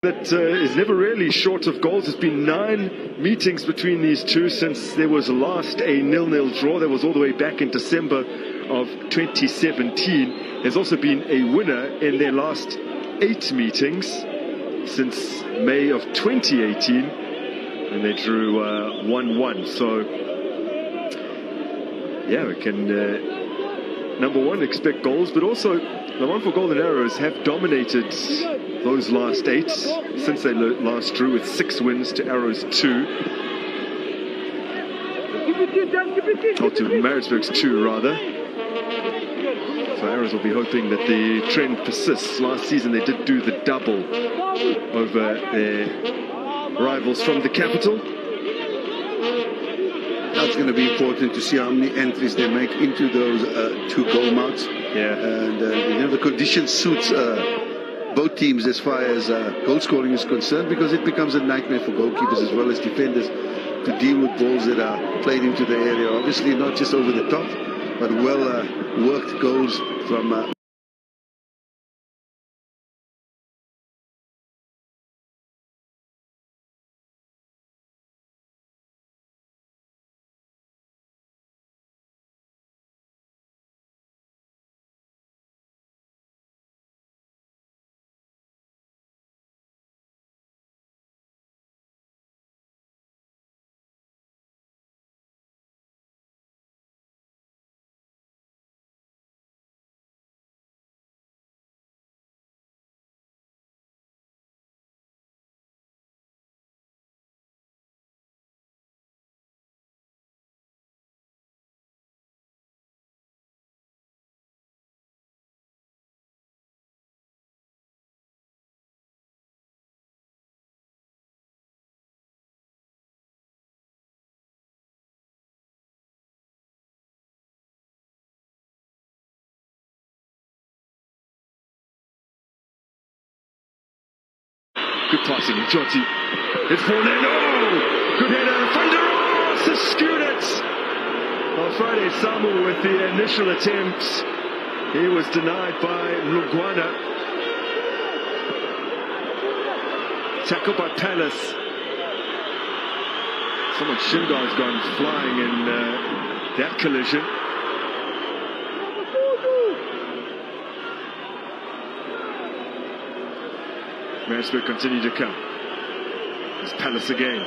That is never really short of goals. There's been 9 meetings between these two since there was last a 0-0 draw. That was all the way back in December of 2017. There's also been a winner in their last 8 meetings since May of 2018, and they drew 1-1. So, yeah, we can, number one, expect goals, but also Lamontville Golden Arrows have dominated those last 8 since they last drew, with 6 wins to Arrows 2. Or to Maritzburg's 2, rather. So Arrows will be hoping that the trend persists. Last season they did do the double over their rivals from the capital. That's going to be important to see how many entries they make into those 2 goal marks. Yeah. And the condition suits both teams as far as goal scoring is concerned, because it becomes a nightmare for goalkeepers as well as defenders to deal with balls that are played into the area. Obviously not just over the top, but well worked goals from Good passing, Joti. It's fallen in. Oh! Good header. Van der Ross has skewed it. On Friday, Samu with the initial attempt. He was denied by Mlungwana. Tackled by Palace. Someone's shin guard's gone flying in that collision. Maritzburg continue to come. It's Palace again.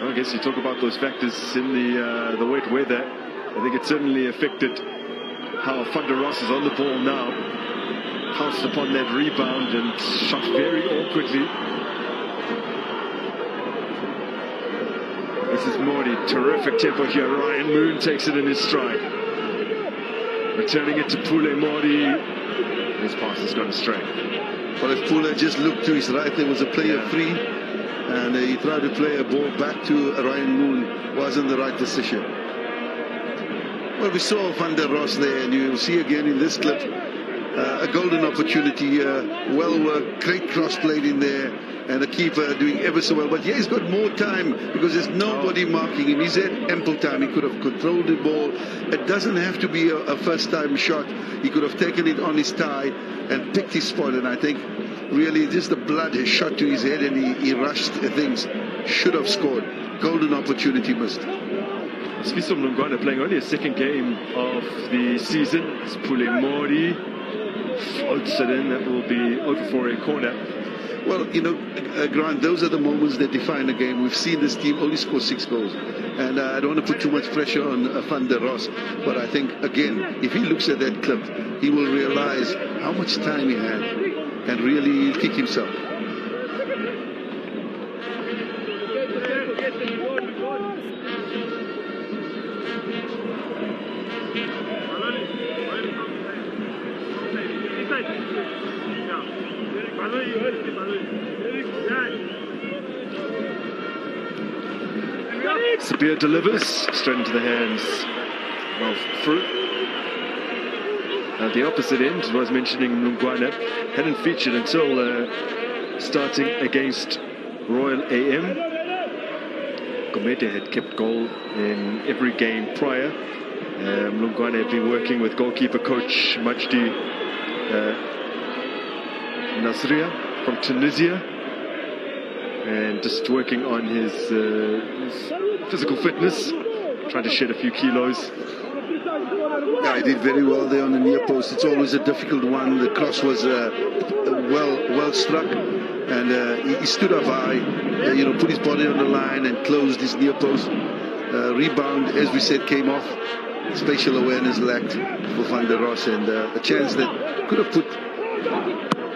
Well, I guess you talk about those factors in the wet weather. I think it certainly affected how Van der Ross is on the ball now. Pounced upon that rebound and shot very awkwardly. This is Morty. Terrific tempo here. Ryan Moon takes it in his stride. Returning it to Pule Morty. His pass has gone astray. Well, if Pula just looked to his right, there was a player free, and he tried to play a ball back to Ryan Moon. Wasn't the right decision. Well, we saw Van der Ross there, and you see again in this clip a golden opportunity. Well worked, great cross played in there, and the keeper doing ever so well. But yeah, he's got more time because there's nobody marking him. He's had ample time. He could have controlled the ball. It doesn't have to be a first-time shot. He could have taken it on his thigh and picked his spot. And I think really just the blood has shot to his head, and he rushed things. Should have scored. Golden opportunity missed. Sifiso Mlungwana playing only a 2nd game of the season. It's Pule Mori. Floats it in. That will be over for a corner. Well, you know, Grant, those are the moments that define a game. We've seen this team only score 6 goals. And I don't want to put too much pressure on Van der Ross. But I think, again, if he looks at that clip, he will realize how much time he had and really kick himself. Sabir delivers straight into the hands of Fruit. At the opposite end, as I was mentioning, Mlungwana hadn't featured until starting against Royal AM. Gomete had kept goal in every game prior. Mlungwana had been working with goalkeeper coach Majdi Nasria from Tunisia, and just working on his physical fitness, trying to shed a few kilos. Yeah, he did very well there on the near post. It's always a difficult one. The cross was well struck, and he stood up high, put his body on the line and closed his near post. Rebound, as we said, came off. Spatial awareness lacked for Van der Ros, and a chance that could have put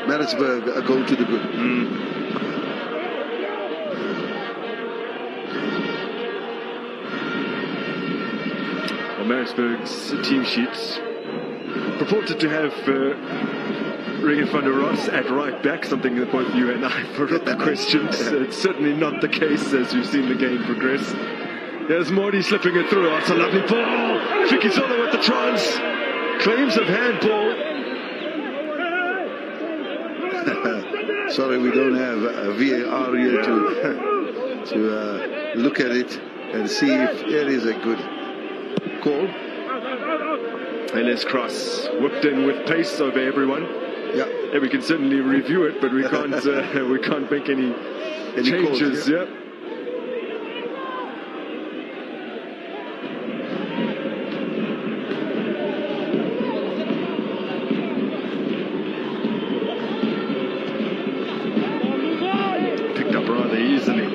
Maritzburg a goal to the good. Well, Maritzburg's team sheets purported to have Regan van der Ros at right back, something that both you and I put up the questions. It's certainly not the case as you've seen the game progress. There's Morty slipping it through. Oh, it's a lovely ball. Fikizolo with the chance. Claims of handball. Sorry, we don't have a VAR here to look at it and see if it is a good call. Eles cross whipped in with pace over everyone. Yeah, and we can certainly review it, but we can't make any changes. Calls, yeah. Picked up rather easily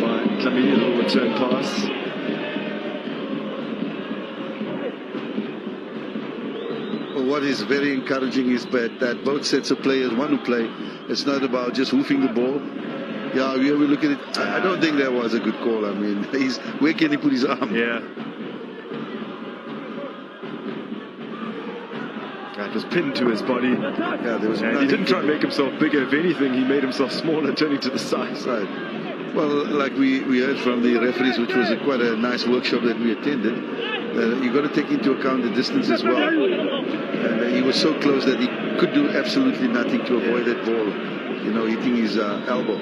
by Clamini, return pass. What is very encouraging is that both sets of players want to play. It's not about just hoofing the ball. Yeah, we look at it. I don't think that was a good call. I mean, where can he put his arm? Yeah. That was pinned to his body. Yeah, there was. And he didn't try to make himself bigger. If anything, he made himself smaller, turning to the side. Right. Well, like we heard from the referees, which was quite a nice workshop that we attended. You got to take into account the distance as well. And he was so close that he could do absolutely nothing to avoid that ball, hitting his elbow.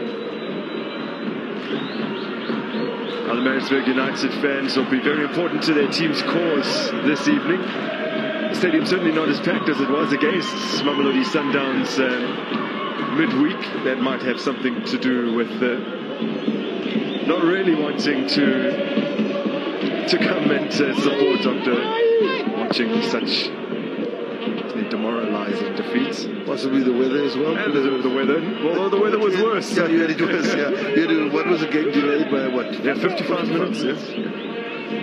Now the Maritzburg United fans will be very important to their team's cause this evening. The stadium certainly not as packed as it was against Mamelodi Sundowns midweek. That might have something to do with not really wanting to come and support after watching such demoralizing defeats. Possibly the weather as well. And the weather. Although the weather was worse. Yeah, you had it worse. Yeah, what was the game delayed by what? Yeah, 55 minutes. Yes.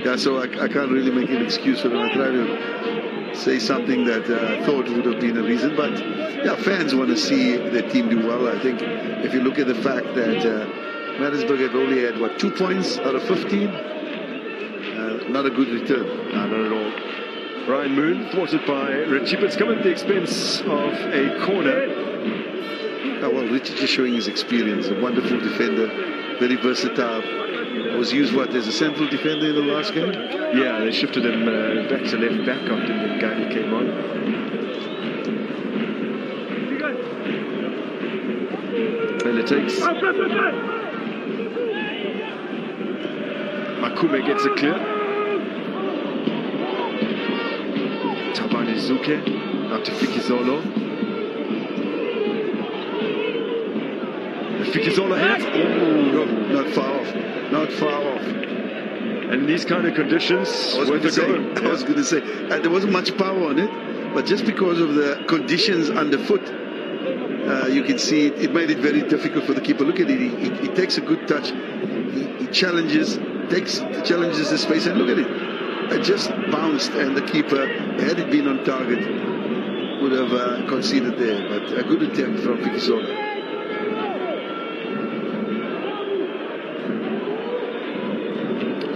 Yeah, so I can't really make an excuse for them. I try to say something that I thought would have been a reason, but yeah, fans want to see their team do well. I think if you look at the fact that Maritzburg have only had 2 points out of 15. Not a good return. No, not at all. Ryan Moon thwarted by Richie, but it's come at the expense of a corner. Well, Richie just showing his experience. A wonderful defender, very versatile. Was used as a central defender in the last game? Yeah, they shifted him back to left back after Ngani came on. And it takes. Makume gets it clear. Tabani Zuke out to Fikizolo. Fikizolo hit. Oh, not far off. Not far off. And in these kind of conditions, I was going to say, there wasn't much power on it, but just because of the conditions underfoot, you can see it made it very difficult for the keeper. Look at it. He takes a good touch. He challenges the space, and look at it. It just bounced, and the keeper, had it been on target, would have conceded there. But a good attempt from Fikizolo.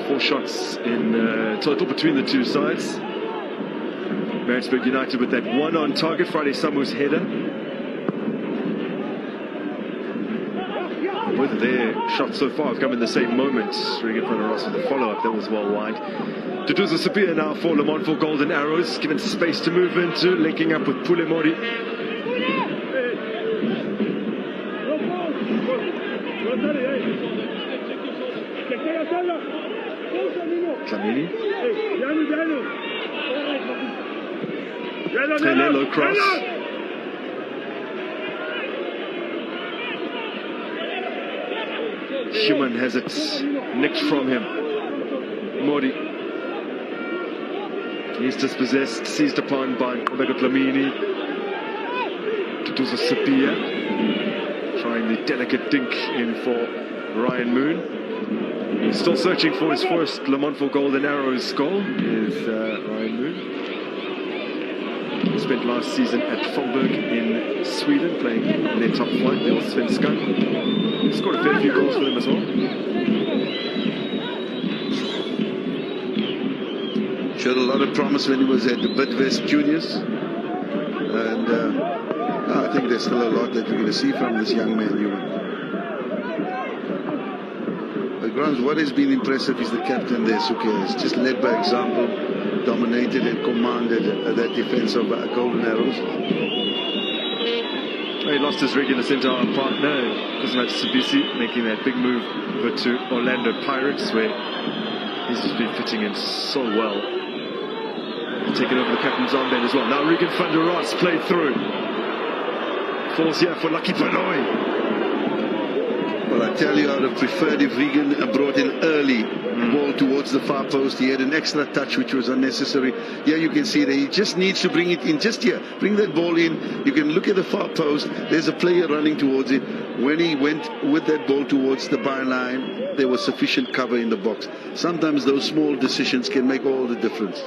4 shots in total between the two sides. Maritzburg United with that one on target. Friday Samu's header. Both their shots so far have come in the same moment. Regan van der Ros with the follow-up, that was well wide. Duduza Sapir now for Lamontville Golden Arrows, given space to move into, linking up with Pulemori. Clamini. Telelo cross. Human has it nicked from him. Modi. He's dispossessed, seized upon by Omega Dlamini. Tutuza Sapia. Trying the delicate dink in for Ryan Moon. He's still searching for his first Lamontville Golden Arrows goal with Ryan Moon. He spent last season at Fulberg in Sweden playing in their top flight, the Allsvenskan. He scored a fair few goals for them as well. Showed a lot of promise when he was at the Bidvest Juniors. And I think there's still a lot that we're going to see from this young man, Human. Grants, what has been impressive is the captain there, Suke. He's just led by example, dominated and commanded that defense of Golden Arrows. He lost his regular centre-half partner, Kuzmat Sabisi, making that big move over to Orlando Pirates, where he's just been fitting in so well. Taking over the captain's armband as well. Now Regan van der Ross played through. Falls here for Lucky Baloy. Well, I tell you, I would have preferred if Regan brought in early ball towards the far post. He had an extra touch which was unnecessary. Here you can see that he just needs to bring it in just here. Bring that ball in. You can look at the far post. There's a player running towards it. When he went with that ball towards the byline, there was sufficient cover in the box. Sometimes those small decisions can make all the difference.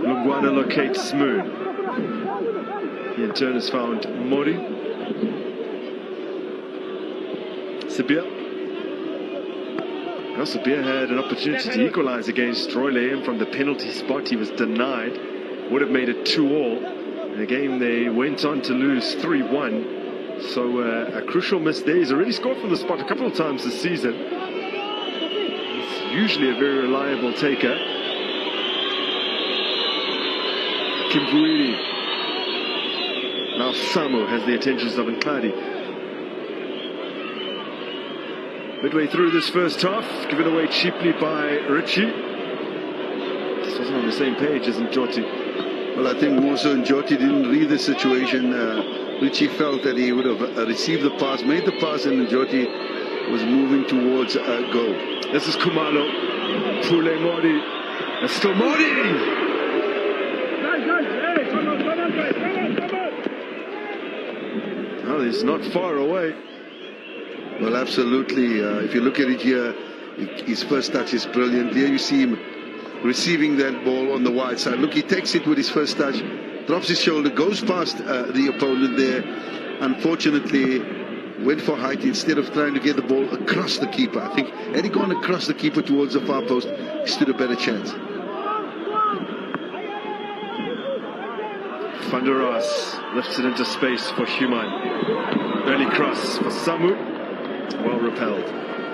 Lungwana locates Moon. He in turn has found Mori. Sabir. Well, Sabir had an opportunity to equalize against Roy Lehem from the penalty spot. He was denied. Would have made it 2-all. In the game they went on to lose 3-1. So a crucial miss there. He's already scored from the spot a couple of times this season. He's usually a very reliable taker. Kimbuili. Now Samu has the attentions of Nkladi. Midway through this first half, given away cheaply by Richie. This wasn't on the same page as Njoti. Well, I think more so Njoti didn't read the situation. Richie felt that he would have received the pass, made the pass, and Njoti was moving towards a goal. This is Kumalo. Pule Modi. And still Modi! Well, he's not far away. Well, absolutely. If you look at it here, his first touch is brilliant. Here you see him receiving that ball on the wide side. Look, he takes it with his first touch, drops his shoulder, goes past the opponent there. Unfortunately, went for height instead of trying to get the ball across the keeper. I think had he gone across the keeper towards the far post, he stood a better chance. Van der Ross lifts it into space for Human. Early cross for Samu. Well repelled.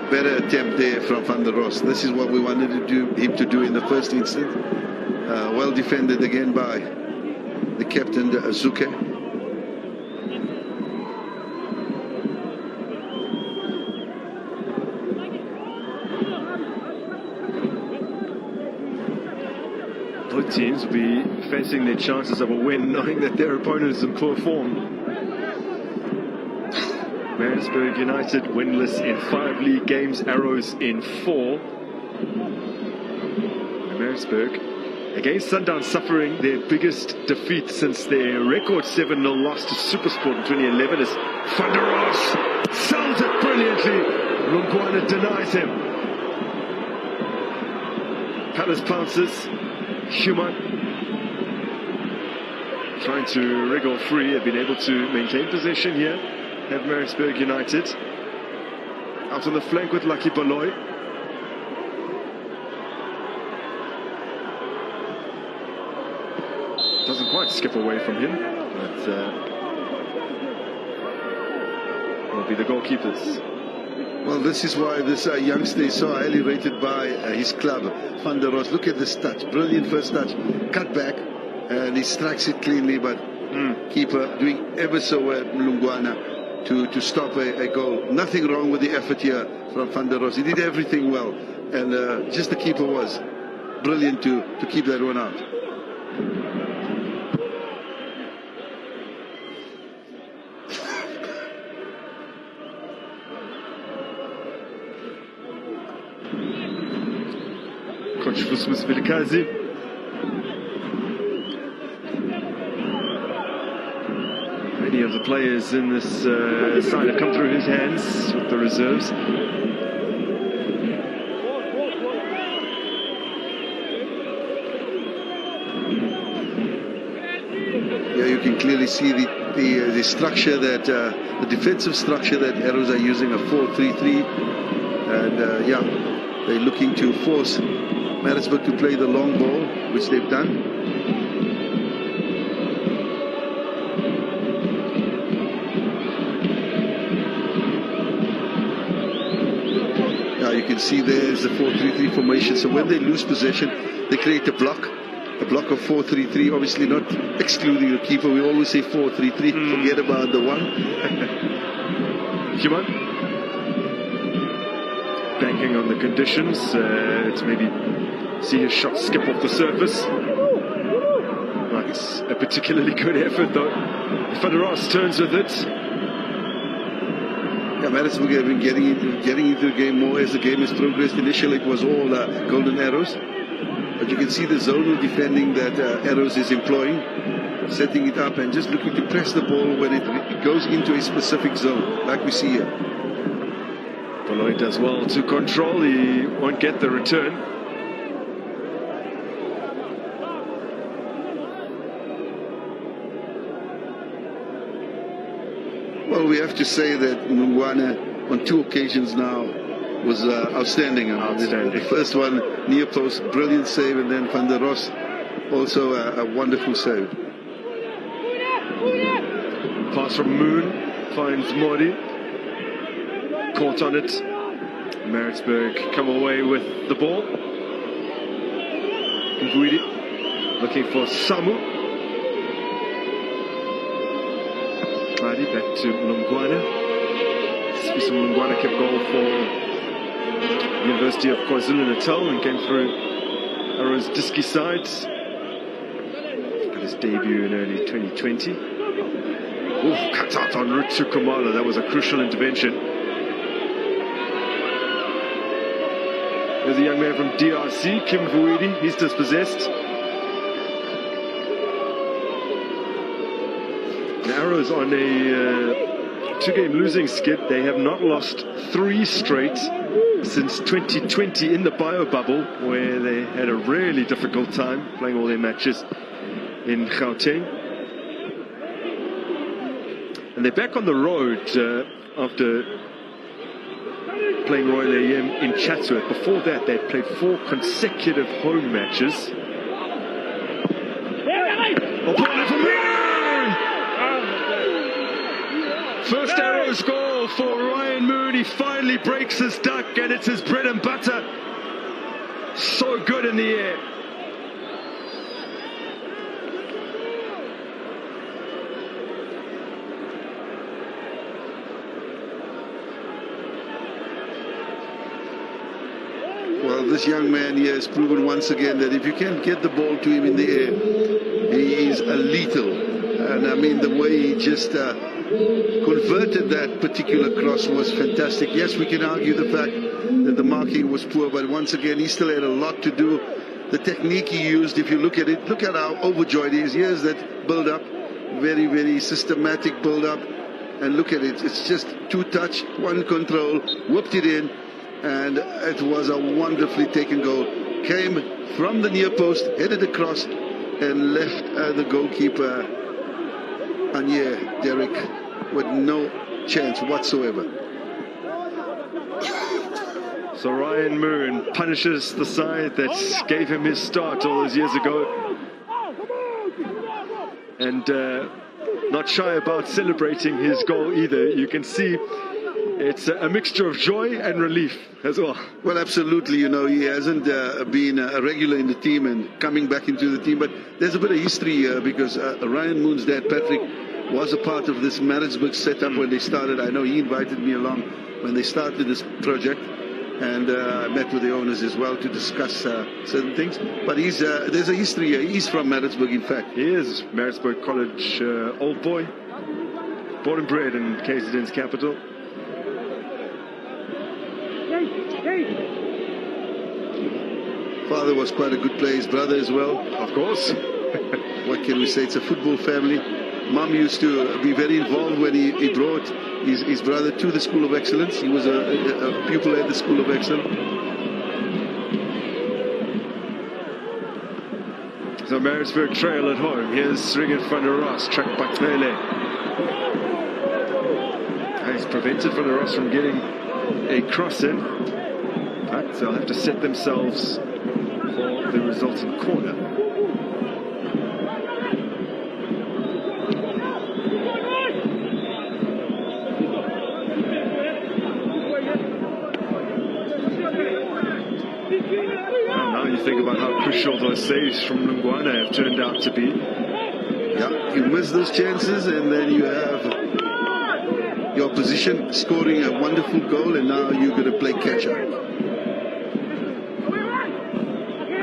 Better attempt there from Van der Ross. This is what we wanted him to do in the first instance. Well defended again by the captain, Azuke. Both teams will be facing their chances of a win, knowing that their opponent is in poor form. Maritzburg United winless in 5 league games, Arrows in 4. Maritzburg against Sundowns suffering their biggest defeat since their record 7-0 loss to Supersport in 2011 as Van der Ross sells it brilliantly. Lungwana denies him. Palace pounces. Human trying to wriggle free. They've been able to maintain possession here. Have Maritzburg United out on the flank with Lucky Baloy. Doesn't quite skip away from him, but will be the goalkeepers. Well, this is why this youngster is so highly rated by his club, Van der Ross. Look at this touch, brilliant first touch, cut back, and he strikes it cleanly, but keeper doing ever so well, Lungwana, to stop a goal. Nothing wrong with the effort here from Van der Ross. He did everything well, and just the keeper was brilliant to keep that one out. coach Fusmus Vilikazi. Many of the players in this side have come through his hands with the reserves. Yeah, you can clearly see the structure that the defensive structure that Arrows are using, a 4-3-3, and yeah, they're looking to force Maritzburg to play the long ball, which they've done. Now you can see there's the 4-3-3 formation. So when they lose possession, they create a block of 4-3-3, obviously not excluding the keeper. We always say 4-3-3, forget about the one. Human banking on the conditions to maybe see his shot skip off the surface. That's a particularly good effort though. Van der Ross turns with it. Yeah, Maritzburg have been getting into the game more as the game has progressed. Initially it was all golden arrows. But you can see the zonal defending that Arrows is employing, setting it up and just looking to press the ball when it goes into a specific zone, like we see here. Baloy does well to control, he won't get the return. Well, we have to say that Mungwana on 2 occasions now was outstanding. The first one, near post, brilliant save, and then Van der Ross, also a wonderful save. Pass from Moon, finds Modi, caught on it. Maritzburg come away with the ball. Nguidi looking for Samu. Clady back to Mlungwana. Sipisa Mlungwana kept goal for University of KwaZulu-Natal and came through Arrow's Diski side. Got his debut in early 2020. Cut out en route to Kumalo. That was a crucial intervention. There's a young man from DRC, Kim Vuidi. He's dispossessed. The Arrows on a 2-game losing skid. They have not lost 3 straight since 2020 in the bio bubble, where they had a really difficult time playing all their matches in Gauteng. And they're back on the road after playing Royal AM in Chatsworth. Before that, they'd played 4 consecutive home matches. First Arrows goal for Ryan Moon. He finally breaks his duck, and it's his bread and butter. So good in the air. Well, this young man here has proven once again that if you can get the ball to him in the air, he is lethal. And I mean, the way he just converted that particular cross was fantastic. Yes, we can argue the fact that the marking was poor, but once again, he still had a lot to do. The technique he used, if you look at it, look at how overjoyed he is. Here's that build-up, very, very systematic build-up. And look at it, it's just 2 touch, 1 control, whipped it in, and it was a wonderfully taken goal. Came from the near post, headed across, and left the goalkeeper, Khanye, Derek, with no chance whatsoever. So Ryan Moon punishes the side that gave him his start all those years ago. And not shy about celebrating his goal either. You can see it's a mixture of joy and relief as well. Well, absolutely. You know, he hasn't been a regular in the team and coming back into the team. But there's a bit of history here because Ryan Moon's dad, Patrick, was a part of this Maritzburg setup when they started. I know he invited me along when they started this project. And I met with the owners as well to discuss certain things. But there's a history here. He's from Maritzburg, in fact. He is Maritzburg College old boy. Born and bred in KZN's capital. father was quite a good player, his brother as well. Of course. What can we say? It's a football family. Mum used to be very involved when he brought his brother to the School of Excellence. He was a pupil at the School of Excellence. So Maritzburg trail at home. Here's Ringen van der Ros, tracked by Pele. He's prevented van der Ros from getting a cross in, but they'll have to set themselves for the resulting corner. Now you think about how crucial those saves from Lungwana have turned out to be. Yeah, you miss those chances, and then you have your opposition scoring a wonderful goal, and now you're going to play catch-up.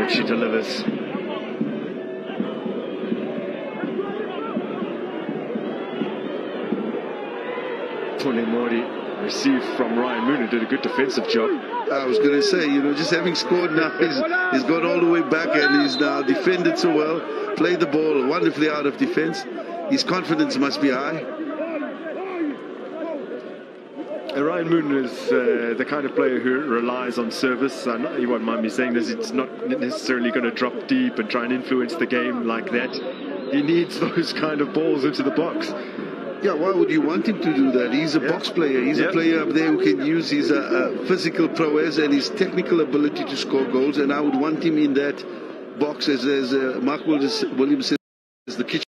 Richie delivers. Pule Mori received from Ryan Moon, who did a good defensive job. I was going to say, just having scored now, he's gone all the way back, and he's now defended so well, played the ball wonderfully out of defense. His confidence must be high. Ryan Moon is the kind of player who relies on service. You won't mind me saying this, it's not necessarily going to drop deep and try and influence the game like that. He needs those kind of balls into the box. Yeah, why would you want him to do that? He's a box player. He's a player up there who can use his physical prowess and his technical ability to score goals, and I would want him in that box as Mark Williams said, as the kitchen.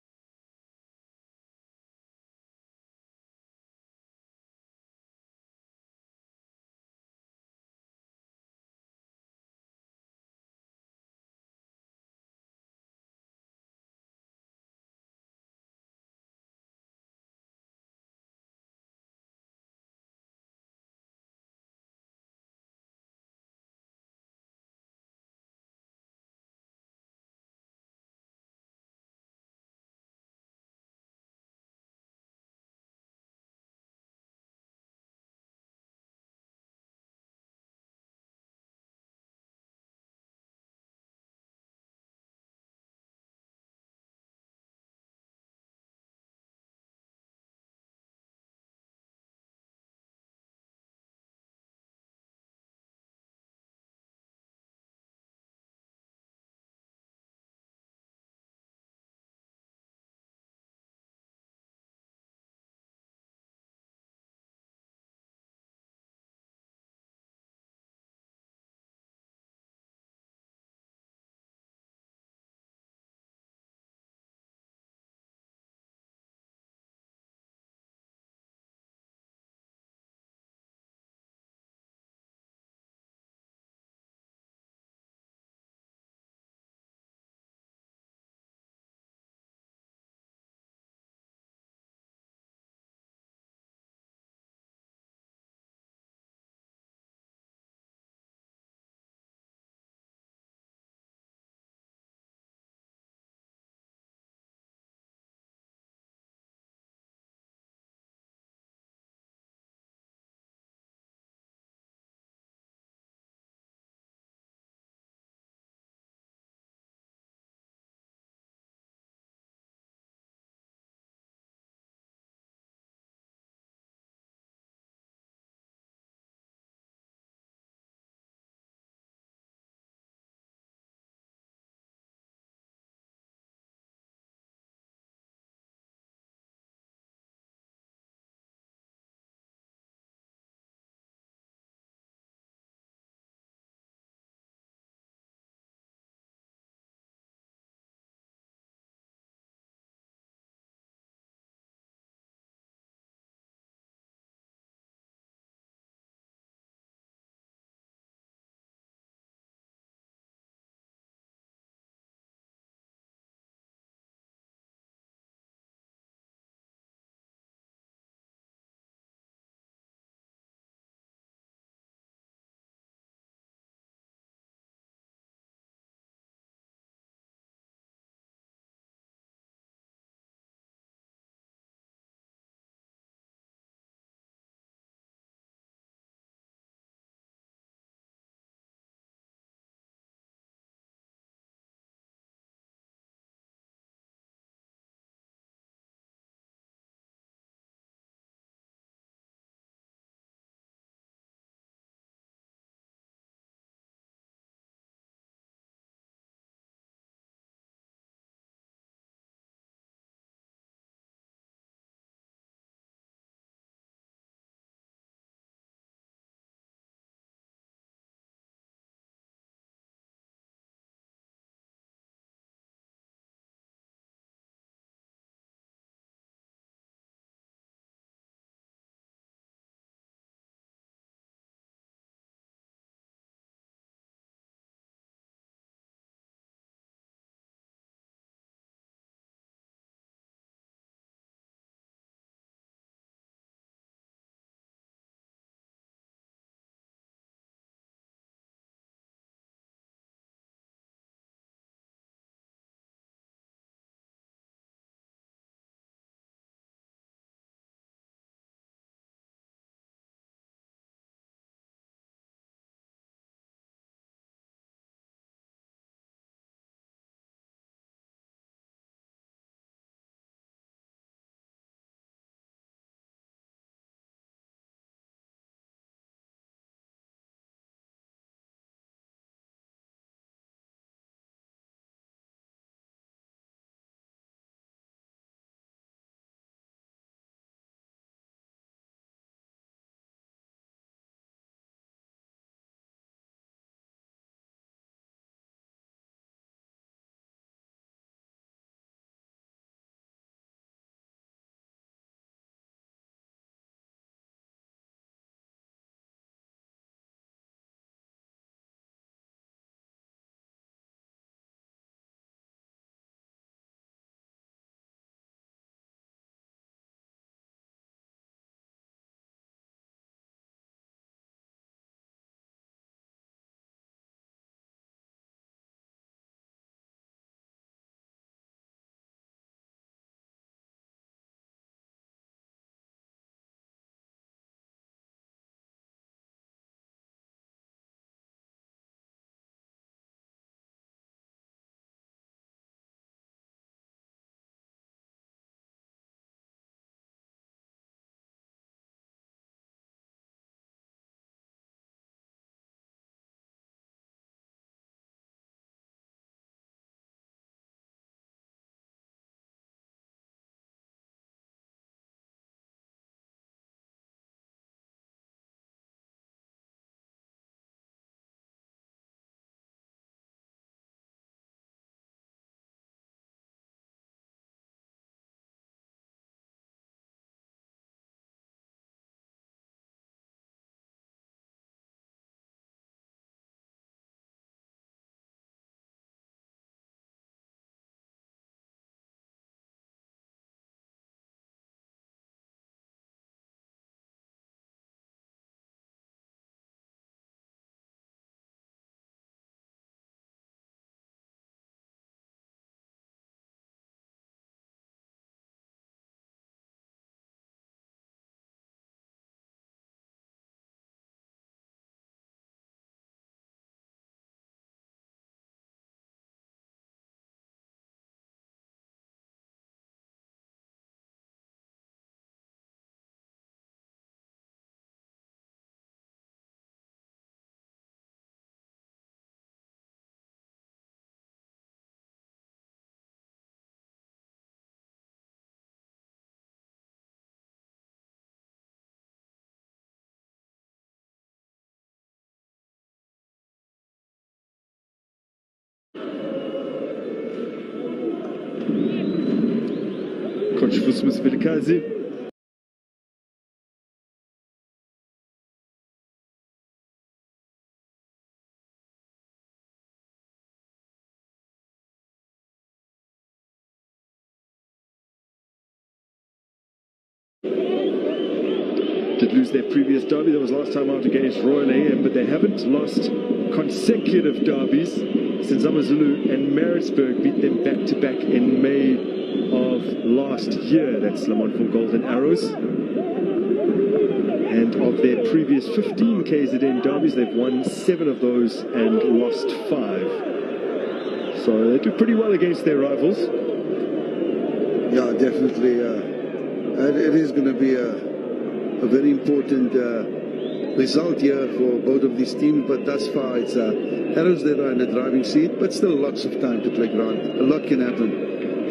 Konfus Vilkazi. Did lose their previous derby. That was last time out against Royal AM, but they haven't lost consecutive derbies since Amazulu and Maritzburg beat them back-to-back in May of last year. That's Lamontville Golden Arrows. And of their previous 15 KZN derbies, they've won 7 of those and lost 5. So they do pretty well against their rivals. Yeah, definitely. It is going to be a very important result here for both of these teams, but thus far it's Arrows that are in the driving seat, but still lots of time to play ground. A lot can happen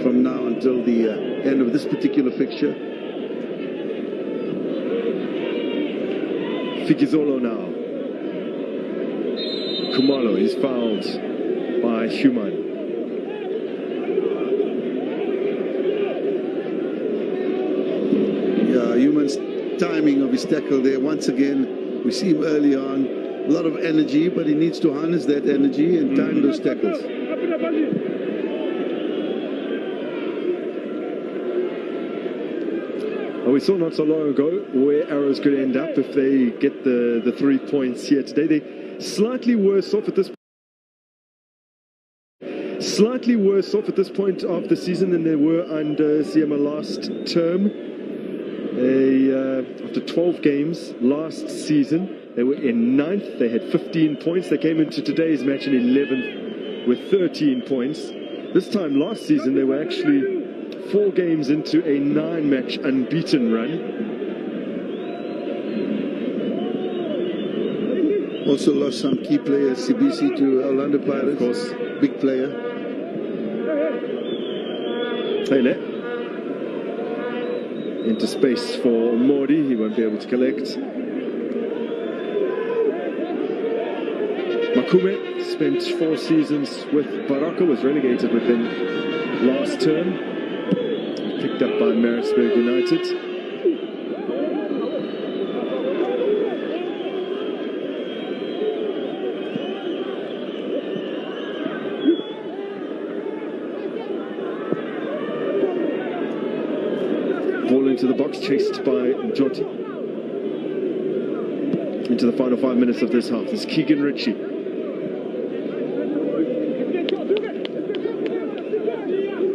from now until the end of this particular fixture. Fikizolo now. Kumalo is fouled by Human. Yeah, Human's timing of his tackle there, once again, we see him early on, a lot of energy, but he needs to harness that energy and time those tackles. Well, we saw not so long ago where Arrows could end up if they get the 3 points here today. They're slightly worse off at this point of the season than they were under Siema last term. After 12 games last season, they were in 9th. They had 15 points. They came into today's match in 11th with 13 points. This time last season, they were actually 4 games into a 9-match unbeaten run. Also lost some key players, CBC to Orlando Pirates. Of course. Big player. Hele. Into space for Modi. He won't be able to collect. Makume spent 4 seasons with Baroka, was relegated with them last term. Picked up by Maritzburg United. Ball into the box, chased by Joti. Into the final 5 minutes of this half. This is Keegan Ritchie.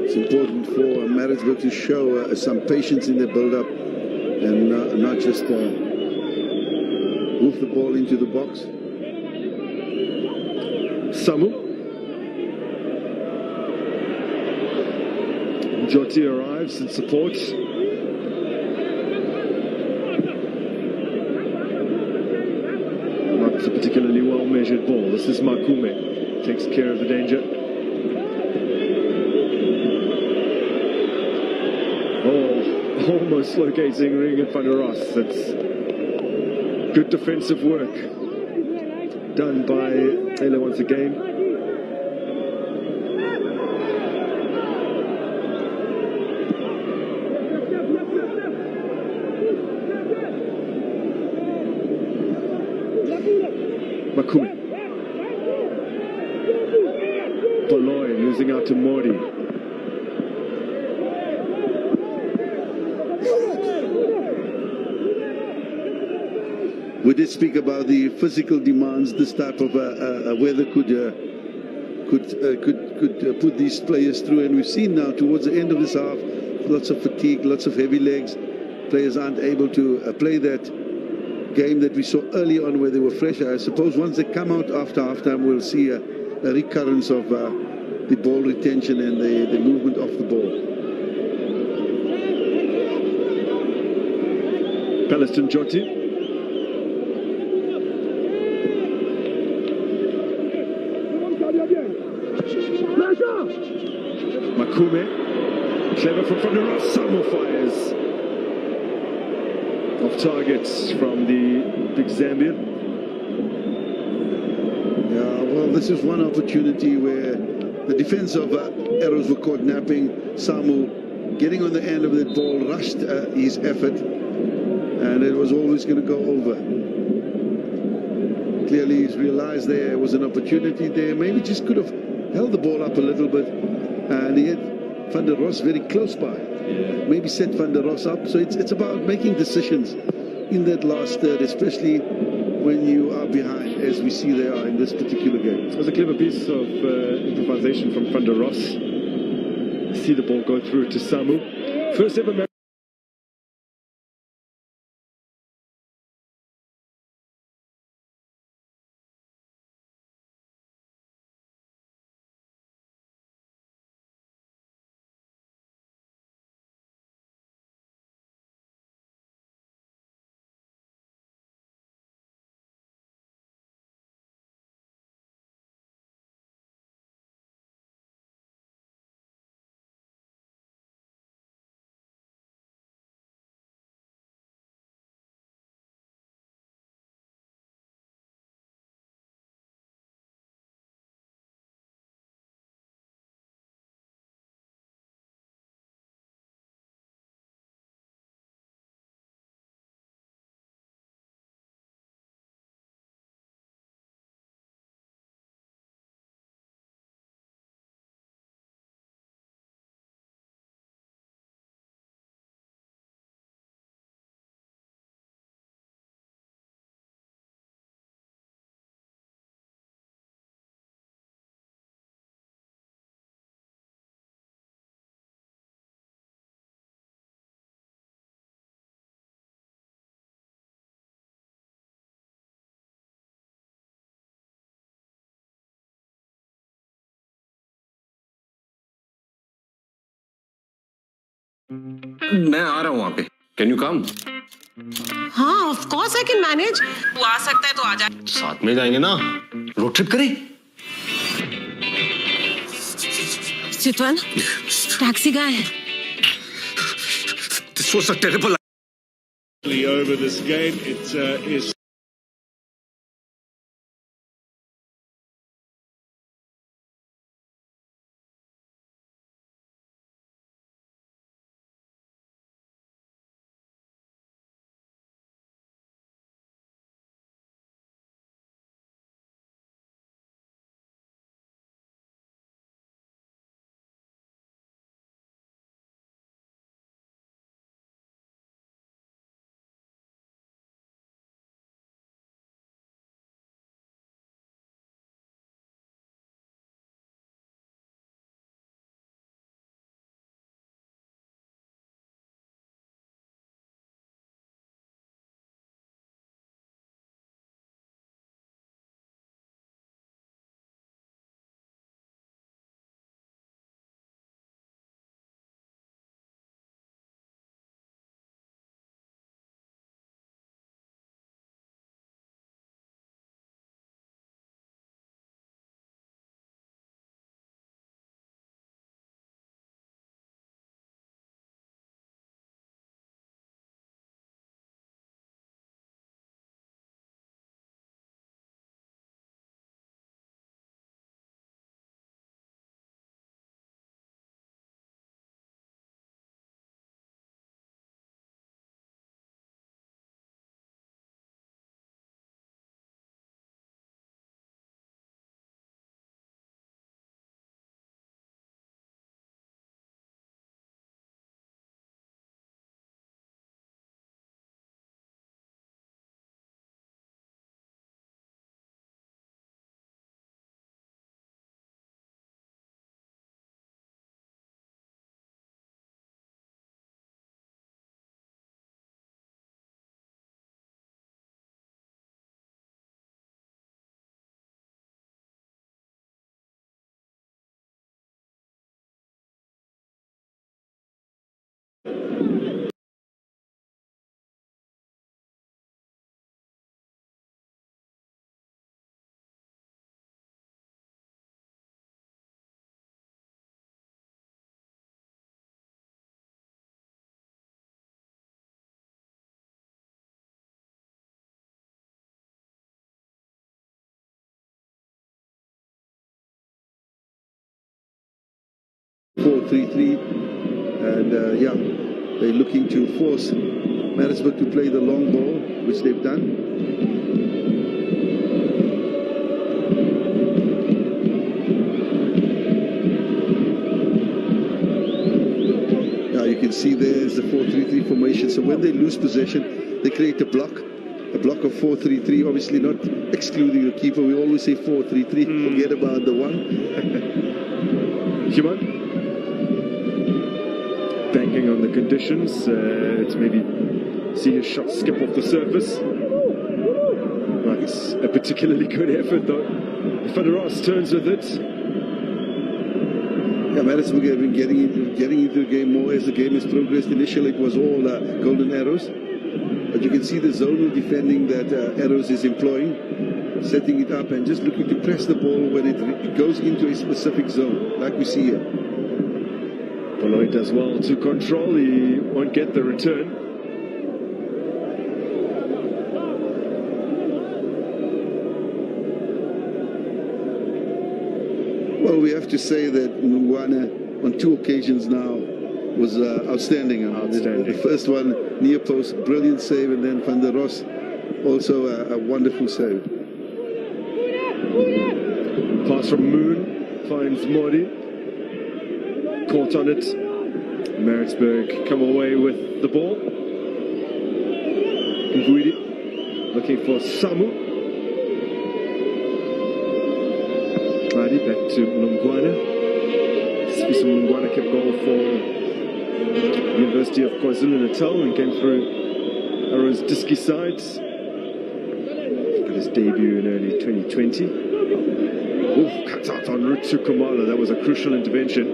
It's important for Maritzburg to show some patience in their build-up and not just move the ball into the box. Samu. Joti arrives and supports. Not a particularly well-measured ball. This is Makume. Takes care of the danger. Almost locating ring in front of Ross. That's good defensive work done by Taylor once again. Makume. Baloy losing out to Modi. We did speak about the physical demands this type of weather could put these players through, and we've seen now towards the end of this half, lots of fatigue, lots of heavy legs. Players aren't able to play that game that we saw early on where they were fresh. I suppose once they come out after halftime, we'll see a recurrence of the ball retention and the movement off the ball. Palestine Joti. Makume, clever from front of Ross. Samu fires off targets from the big Zambian. Yeah, well, this is one opportunity where The defense of Arrows were caught napping. Samu getting on the end of that ball, rushed his effort, and it was always going to go over. Clearly he's realized there was an opportunity there. Maybe just could have held the ball up a little bit, and he had Van der Ros very close by. Maybe set Van der Ros up. So it's about making decisions in that last third, especially when you are behind, as we see they are in this particular game. It was a clever piece of improvisation from Van der Ros. See the ball go through to Samu. First ever मैं आ रहा हूँ वहाँ पे. Can you come? हाँ, of course I can manage. तू आ सकता है तो आ जा. साथ में जाएंगे ना. रोड ट्रिप करें. चितवन, टैक्सी कहाँ है? This was a terrible. over this game. It is 4-3-3, and yeah, they're looking to force Maritzburg to play the long ball, which they've done. Now you can see there's the 4-3-3 formation. So when they lose possession, they create a block of 4-3-3. Obviously not excluding the keeper. We always say 4-3-3. Forget about the one. Human banking on the conditions. It's maybe see his shot skip off the surface. That's a particularly good effort though. Van der Ross turns with it. Yeah, Maritzburg have been getting into the game more as the game has progressed. Initially it was all golden arrows, but you can see the zonal defending that Arrows is employing, setting it up and just looking to press the ball when it goes into a specific zone, like we see here. Polloy does well to control. He won't get the return. Well, we have to say that Mngwana on 2 occasions now was outstanding. The first one, near post, brilliant save, and then Van der Ross, also a wonderful save. Pass from Moon, finds Modi. Caught on it. Maritzburg come away with the ball. Ngwidi looking for Samu. Back to Mngwana. Sifiso Mngwana kept goal for University of KwaZulu-Natal and came through Arrow's Diski sides. Got his debut in early 2020. Oh, cut out en route to Kumalo. That was a crucial intervention.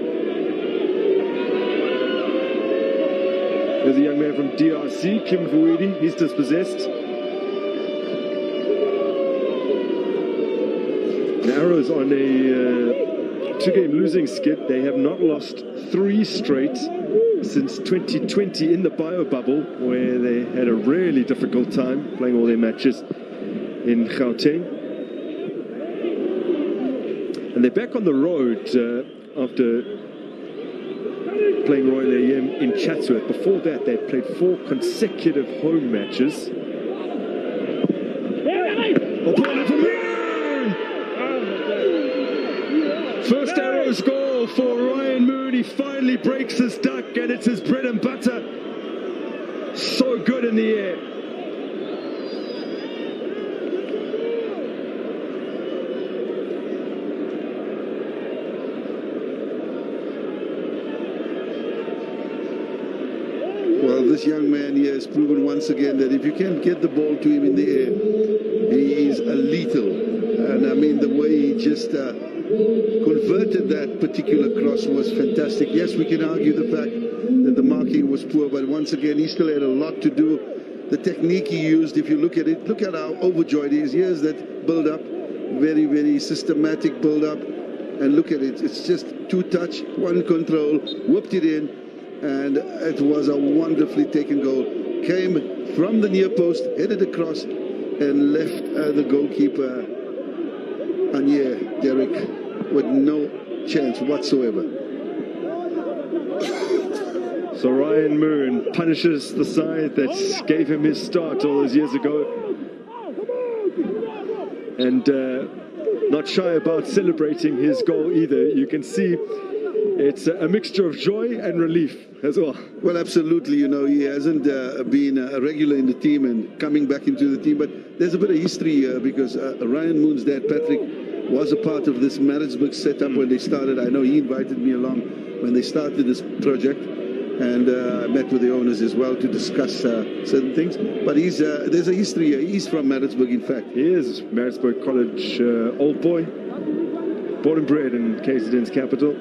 There's a young man from DRC, Kim Vuidi. He's dispossessed. Arrows on a 2-game losing skid. They have not lost 3 straight since 2020 in the bio bubble, where they had a really difficult time playing all their matches in Gauteng. And they're back on the road after playing Royal AM in Chatsworth. Before that, they played 4 consecutive home matches. First Arrows goal for Ryan Moon. He finally breaks his duck, and it's his bread and butter. So good in the air. Well, this young man here has proven once again that if you can get the ball to him in the air, he is lethal. And I mean, the way he just converted that particular cross was fantastic. Yes, we can argue the fact that the marking was poor, but once again, he still had a lot to do. The technique he used, if you look at it, look at how overjoyed he is. Here's that build-up, very, very systematic build-up. And look at it, it's just 2 touch, 1 control, whooped it in, and it was a wonderfully taken goal. Came from the near post, headed across, and left the goalkeeper, Khanye, Derek, with no chance whatsoever. So Ryan Moon punishes the side that gave him his start all those years ago. And not shy about celebrating his goal either. You can see it's a mixture of joy and relief as well. Well, absolutely. You know, he hasn't been a regular in the team and coming back into the team. But there's a bit of history because Ryan Moon's dad, Patrick, was a part of this Maritzburg setup when they started. I know he invited me along when they started this project. And I met with the owners as well to discuss certain things. But there's a history here. He's from Maritzburg, in fact. He is Maritzburg College old boy. Born and bred in KZN's capital.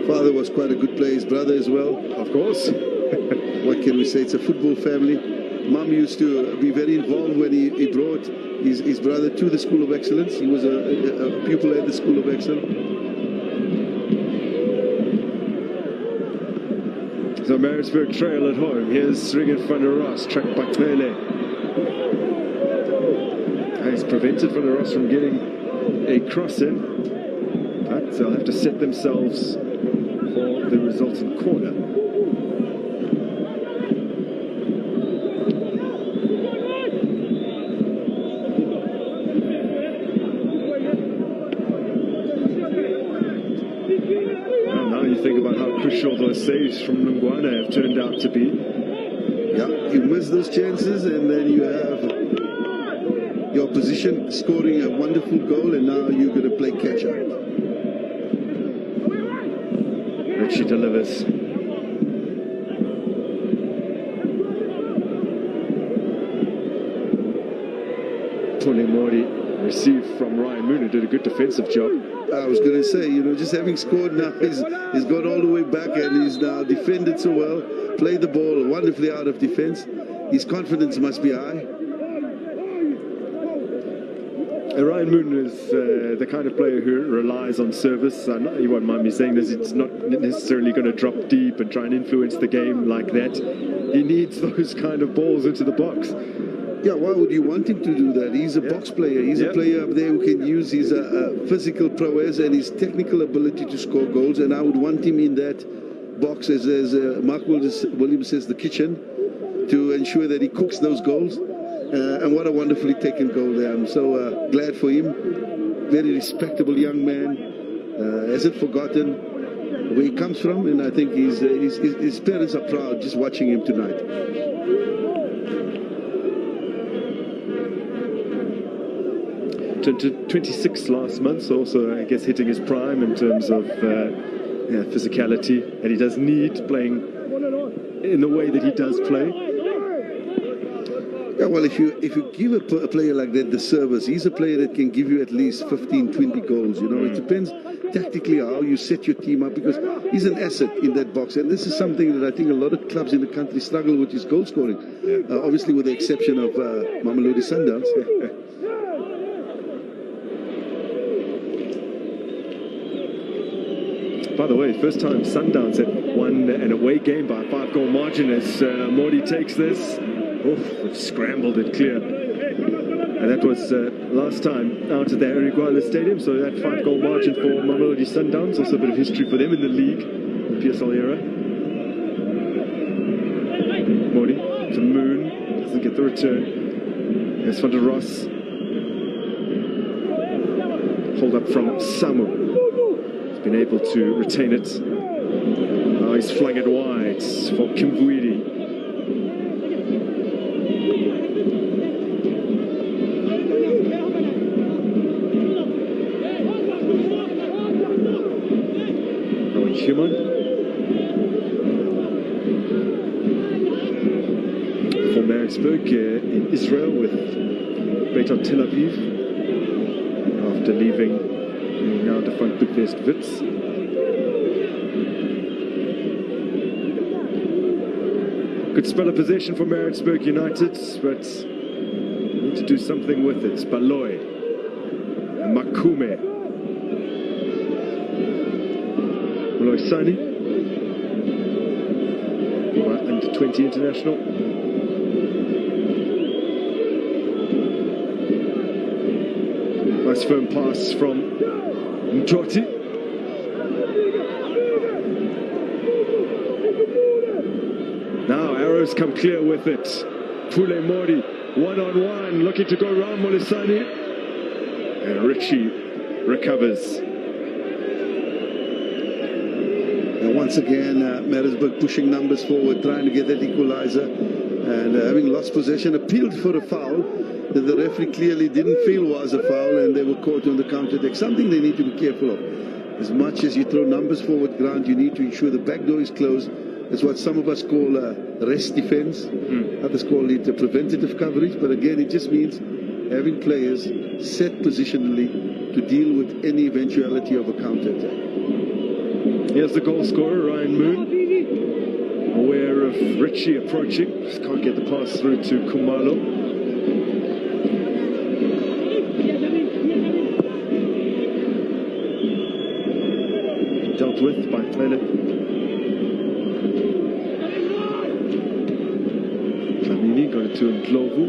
Father was quite a good player, his brother as well. Of course. What can we say? It's a football family. Mom used to be very involved when he brought his brother to the School of Excellence. He was a pupil at the School of Excellence. So Maritzburg trail at home. Here's Ringen van der Ross, tracked by Pele. He's prevented Van der Ross from getting a cross in, but they'll have to set themselves for the resultant corner. And now you think about how crucial those saves from Lungwana have turned out to be. Yeah, you miss those chances, and then you have your opposition scoring a wonderful goal, and now you're going to play catch up. Richie delivers. Pulemori received from Ryan Moon, who did a good defensive job. I was going to say, you know, just having scored now, he's gone all the way back, and he's now defended so well, played the ball wonderfully out of defense. His confidence must be high. Ryan Moon is the kind of player who relies on service. You won't mind me saying this, it's not necessarily going to drop deep and try and influence the game like that. He needs those kind of balls into the box. Yeah, why would you want him to do that? He's a box player. He's a player up there who can use his physical prowess and his technical ability to score goals. And I would want him in that box, as Mark Williams says, the kitchen, to ensure that he cooks those goals. And what a wonderfully taken goal there. I'm so glad for him. Very respectable young man. Hasn't forgotten where he comes from. And I think his parents are proud just watching him tonight. 26 last month, so also I guess hitting his prime in terms of physicality, and he does need playing in the way that he does play. Yeah, well, if you give a player like that the service, he's a player that can give you at least 15, 20 goals. You know, it depends tactically how you set your team up, because he's an asset in that box, and this is something that I think a lot of clubs in the country struggle with, is goal scoring. Obviously, with the exception of Mamelodi Sundowns. By the way, first time Sundowns had won an away game by a 5-goal margin as Modi takes this. Oof, scrambled it clear. And that was last time out at the Aritzburg Stadium, so that 5-goal margin for Mamelodi Sundowns, also a bit of history for them in the league, the PSL era. Modi to Moon, doesn't get the return. There's Van der Ross. Hold up from Samu. Been able to retain it. Oh, he's flung it wide for Kimvuidi. Owen Human. For Maritzburg in Israel with Beitar Tel Aviv after leaving now defunct Budapest Wits. Good spell of possession for Maritzburg United, but need to do something with it. Baloy and Makume. Moloisani, under 20 international. Nice firm pass from Mtoti. Now arrows come clear with it. Pule Mori, one-on-one, looking to go around Molisani. And Richie recovers. And once again, Maritzburg pushing numbers forward, trying to get that equalizer. And having lost possession, appealed for a foul that the referee clearly didn't feel was a foul, and they were caught on the counter-attack. Something they need to be careful of. As much as you throw numbers forward, Grant, you need to ensure the back door is closed. It's what some of us call rest defense. Others call it preventative coverage. But again, it just means having players set positionally to deal with any eventuality of a counter-attack. Here's the goal scorer, Ryan Moon. Aware of Richie approaching. Just can't get the pass through to Kumalo. Dealt with by Plele. Kamini got it to Ndlovu.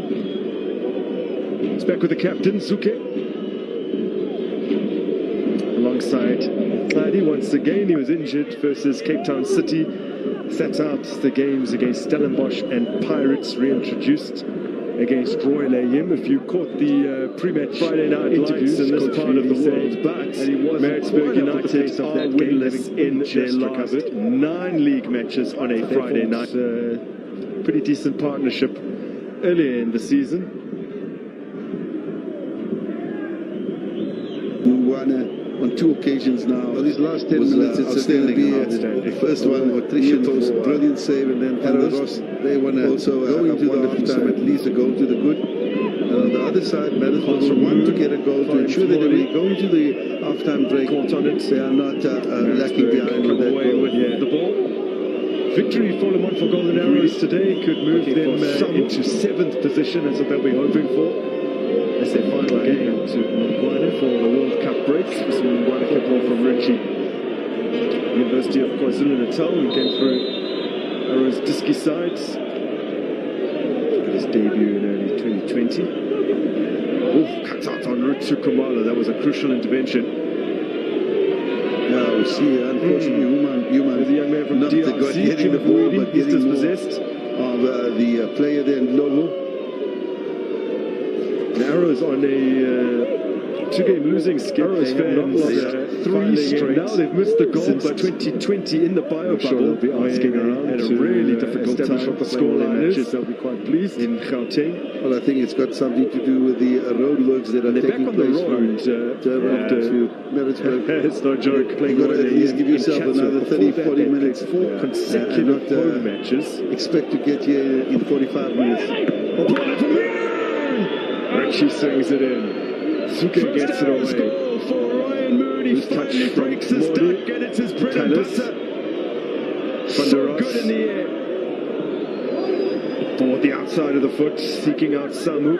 It's back with the captain, Zuke. Alongside Clady once again. He was injured versus Cape Town City. Sat out the games against Stellenbosch and Pirates, reintroduced against Royal AM. If you caught the pre-match Friday night interviews in this part of the world, but Maritzburg United are winless in their last 9 league matches on a Friday night. Pretty decent partnership earlier in the season. On 2 occasions now. Well, these last 10 minutes, it's going to be the first one. Patricia Toast, brilliant save, and then Ross. They want to also go into the half-time, at least a goal to the good. And on the other side, Maritzburg want to get a goal to ensure that when they go into the half-time break, they are not lacking behind with that goal. With the ball. Victory for Lamontville Golden Arrows today could move them into 7th position. That's what they'll be hoping for. That's their final game to Mongwana for the World Cup break. This Mongwana football from Richie. University of KwaZulu-Natal, who came through Arrows Diski sides. Got his debut in early 2020. Cut out en route to Kumalo. That was a crucial intervention. Now we see, unfortunately, Human the young man from DRC getting the ball, but he's getting dispossessed of the player there in Lobo. Arrows on a 2-game losing skip. Arrows fans 3 straight. Now they've missed the goal since 2020 in the bio bubble. They'll be asking around at a really difficult time the scoreline matches. They'll be quite pleased in Gauteng. Well, I think it's got something to do with the roadworks that are taking place from Durban to Maritzburg. It's no joke. You've got to at least give yourself another 30-40 minutes. 4 consecutive home matches. Expect to get here in 45 minutes. Richie swings it in. Zuke gets it away. Goal for Ryan Moody. Finally breaks his duck, and it's his bread and butter. So good in the air. Toward the outside of the foot, seeking out Samu.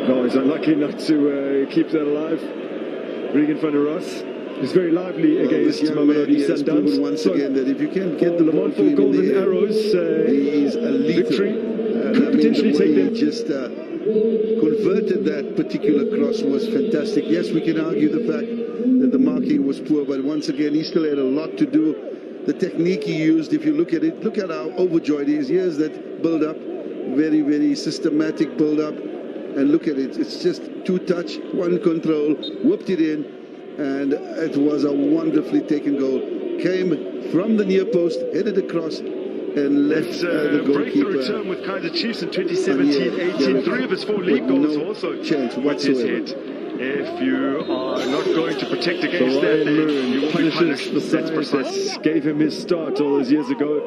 No, he's unlucky not to keep that alive. Regan van der Ross is very lively against Mamelodi Sundowns. Once again, that if you can get the Lamontville Golden Arrows victory, could potentially take them. Just converted that particular cross was fantastic. Yes, we can argue the fact that the marking was poor, but once again, he still had a lot to do. The technique he used, if you look at it, look at how overjoyed he is. Here's that build-up, very, very systematic build-up, and look at it. It's just 2 touch, 1 control, whooped it in, and it was a wonderfully taken goal. Came from the near post, headed across, and left the goalkeeper. Breakthrough term with Kaizer Chiefs in 2017-18. 3 of his 4 league goals also chance with his head. If you are not going to protect against that, then you will be punished. That's precise. Gave him his start all those years ago,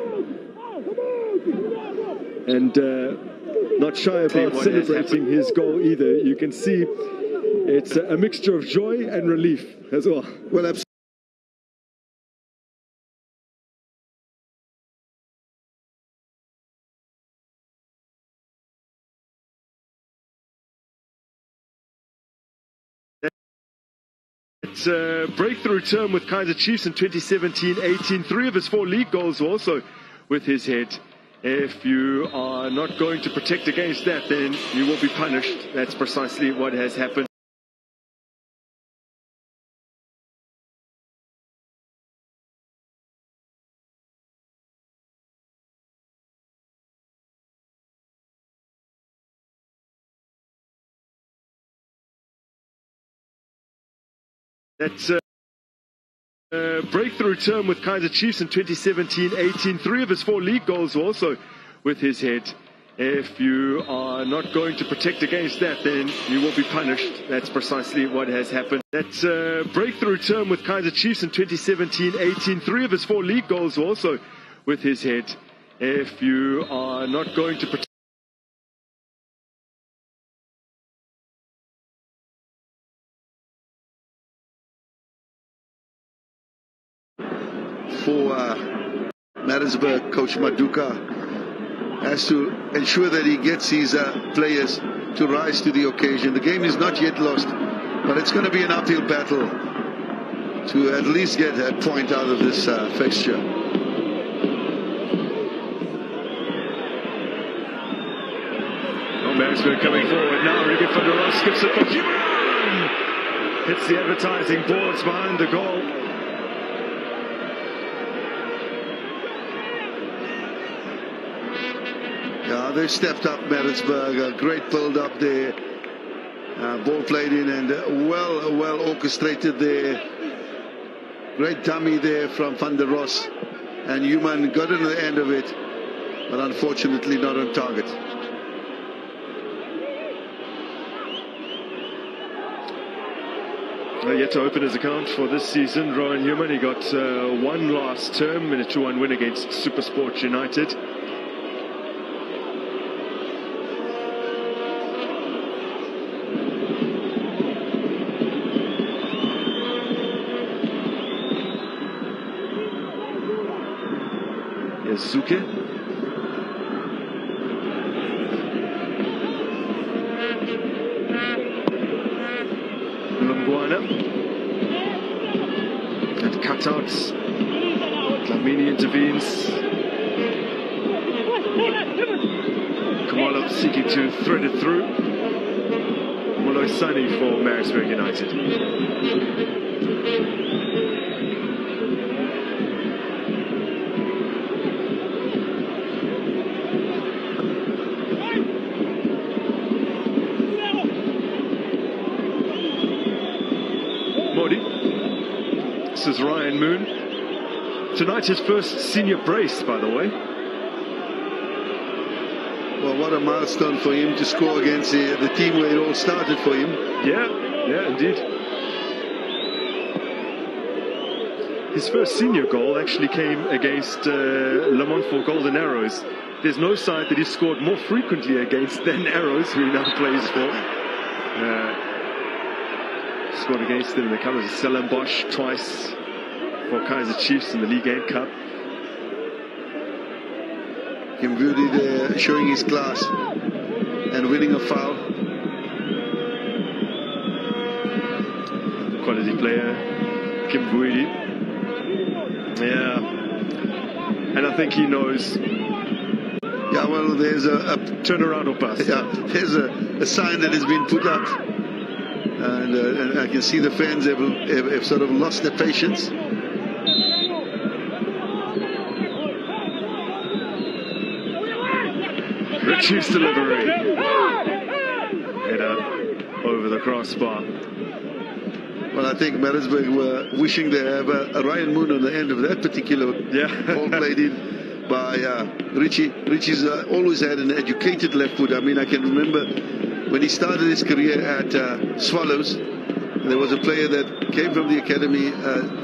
and not shy about celebrating his goal either. You can see it's a mixture of joy and relief as well. Well, absolutely. It's a breakthrough term with Kaizer Chiefs in 2017-18. 3 of his 4 league goals were also with his head. If you are not going to protect against that, then you will be punished. That's precisely what has happened. That's a breakthrough term with Kaizer Chiefs in 2017-18. 3 of his 4 league goals were also with his head. If you are not going to protect against that, then you will be punished. That's precisely what has happened. That's a breakthrough term with Kaizer Chiefs in 2017-18. 3 of his 4 league goals were also with his head. If you are not going to protect for Maritzburg, Coach Maduka has to ensure that he gets his players to rise to the occasion. The game is not yet lost, but it's going to be an uphill battle to at least get a point out of this fixture. Maritzburg coming forward now. Ruben van der Ross skips it for Human. Hits the advertising boards behind the goal. Yeah, they've stepped up Maritzburg. A great build up there. Ball played in and well orchestrated there. Great dummy there from Van der Ross. And Human got in the end of it, but unfortunately not on target. Yet to open his account for this season, Rowan Human. He got one last term in a 2-1 win against Supersport United. Here's Zuke. And cutouts. Dlamini intervenes. Kamala seeking to thread it through. Molo Sunny for Maritzburg United. This is Ryan Moon. Tonight his first senior brace, by the way. Well, what a milestone for him to score against the team where it all started for him. Yeah, indeed. His first senior goal actually came against Lamontville Golden Arrows. There's no side that he scored more frequently against than Arrows, who he now plays for. Scored against them in the colours of Stellenbosch twice for Kaizer Chiefs in the League 8 Cup. Kimvudi there showing his class and winning a foul. Quality player, Kimvudi. Yeah. And I think he knows. Yeah, well, there's a turnaround or bust. Yeah, there's a sign that has been put up. And I can see the fans have sort of lost their patience. Richie's delivery. Header over the crossbar. Well, I think Maritzburg were wishing they have a Ryan Moon on the end of that particular ball played in by Richie. Richie's always had an educated left foot. I mean, I can remember when he started his career at Swallows, there was a player that came from the academy,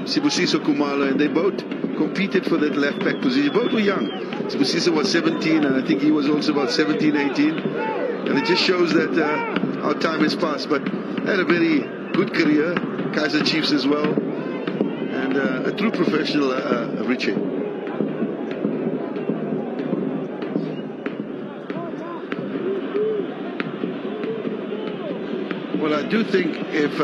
Sibusiso Kumalo, and they both competed for that left back position. Both were young. Sibusiso was 17, and I think he was also about 17, 18. And it just shows that how time has passed. But had a very good career, Kaizer Chiefs as well, and a true professional, Richie. Well, I do think if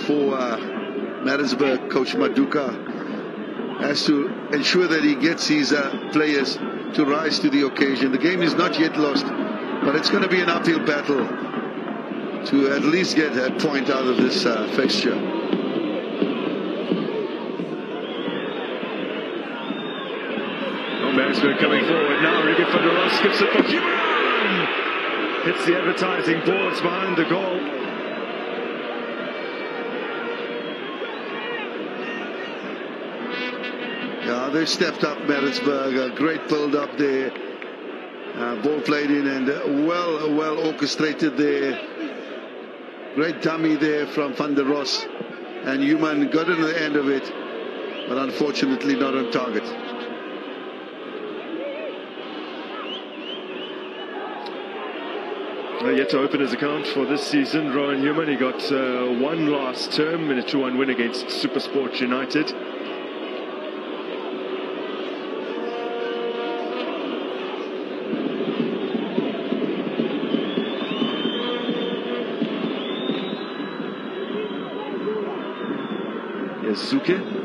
for Maritzburg, Coach Maduka has to ensure that he gets his players to rise to the occasion. The game is not yet lost, but it's going to be an uphill battle to at least get a point out of this fixture. Oh, Maritzburg coming forward now. Ruben van der Ross skips it for Human. Hits the advertising boards behind the goal. Yeah, they've stepped up Maritzburg. A great build up there. Ball played in and well orchestrated there. Great dummy there from Van der Ros. And Human got in the end of it, but unfortunately not on target. Yet to open his account for this season, Rowan Human. He got one last term in a 2-1 win against Supersport United. Here's Zuke.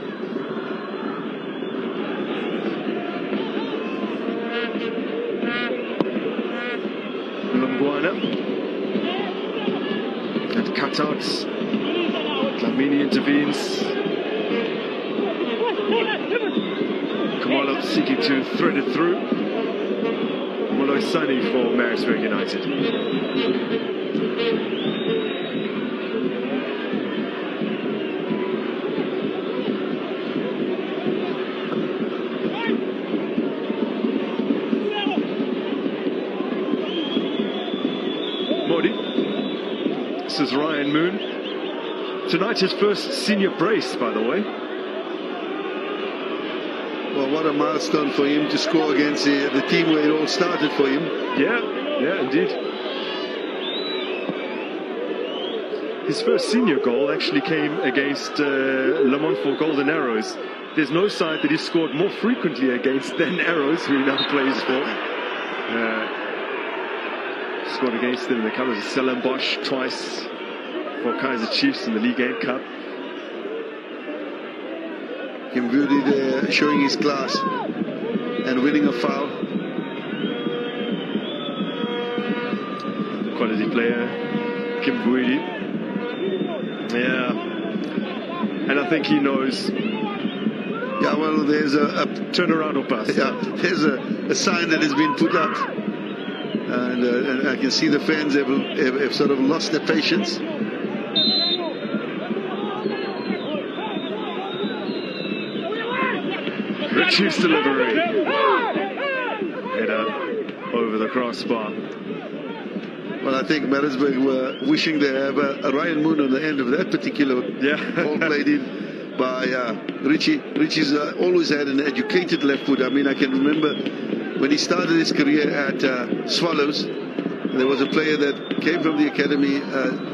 And cutouts. Dlamini intervenes. Kamalo seeking to thread it through. Molo Sunny for Maritzburg United. This is Ryan Moon. Tonight his first senior brace, by the way. Well, what a milestone for him to score against the team where it all started for him. Yeah, indeed. His first senior goal actually came against Lamontville Golden Arrows. There's no side that he scored more frequently against than Arrows, who he now plays for. Scored against them in the colours of Stellenbosch twice for Kaizer Chiefs in the League 8 Cup. Kimvudi there showing his class and winning a foul. Quality player, Kimvudi. Yeah. And I think he knows. Yeah, well, there's a turnaround or bust. Yeah, there's a sign that has been put up. And I can see the fans have sort of lost their patience. Richie's delivery. Header over the crossbar. Well, I think Maritzburg were wishing they have a Ryan Moon on the end of that particular ball played in by Richie. Richie's always had an educated left foot. I mean, I can remember when he started his career at Swallows, there was a player that came from the academy,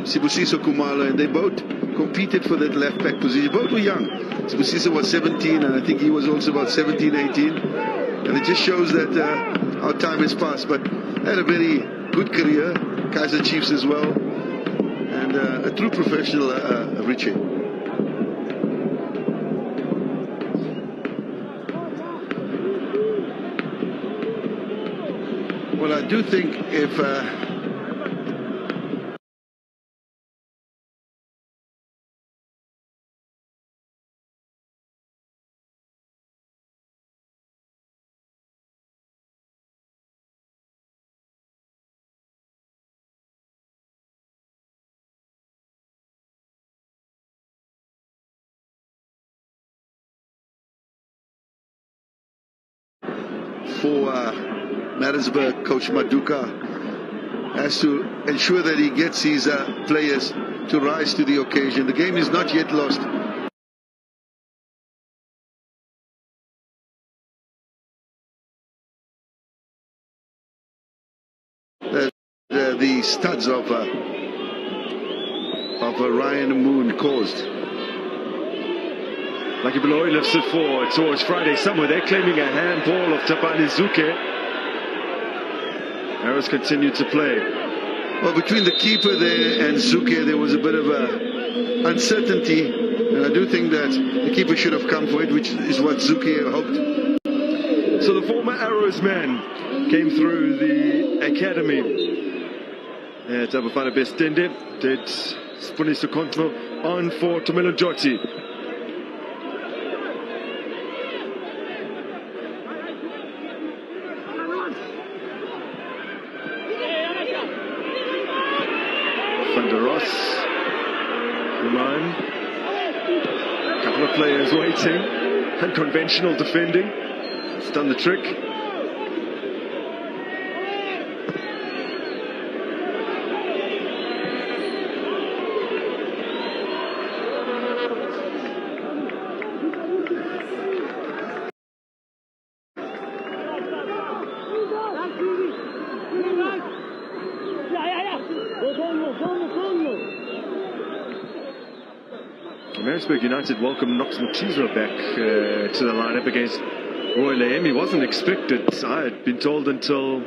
Sibusiso Kumalo, and they both competed for that left back position. Both were young. Sibusiso was 17, and I think he was also about 17, 18. And it just shows that our time has passed. But had a very good career, Kaizer Chiefs as well, and a true professional, Richie. Well, I do think if for Maritzburg, Coach Maduka has to ensure that he gets his players to rise to the occasion. The game is not yet lost. The studs of Ryan Moon caused. Lucky Beloy lifts it forward towards Friday somewhere. They're claiming a handball of Tapani Zuke. Arrows continue to play. Well, between the keeper there and Zuke, there was a bit of uncertainty. And I do think that the keeper should have come for it, which is what Zuke hoped. So the former Arrows man came through the academy. Tabafana Bestende did Spunis Kontno on for Tomelo Joti. Van der Ros, Roman, a couple of players waiting, unconventional defending, it's done the trick. Maritzburg United welcome Knox Mtizwa back to the lineup against Roy Lahem. He wasn't expected, I had been told, until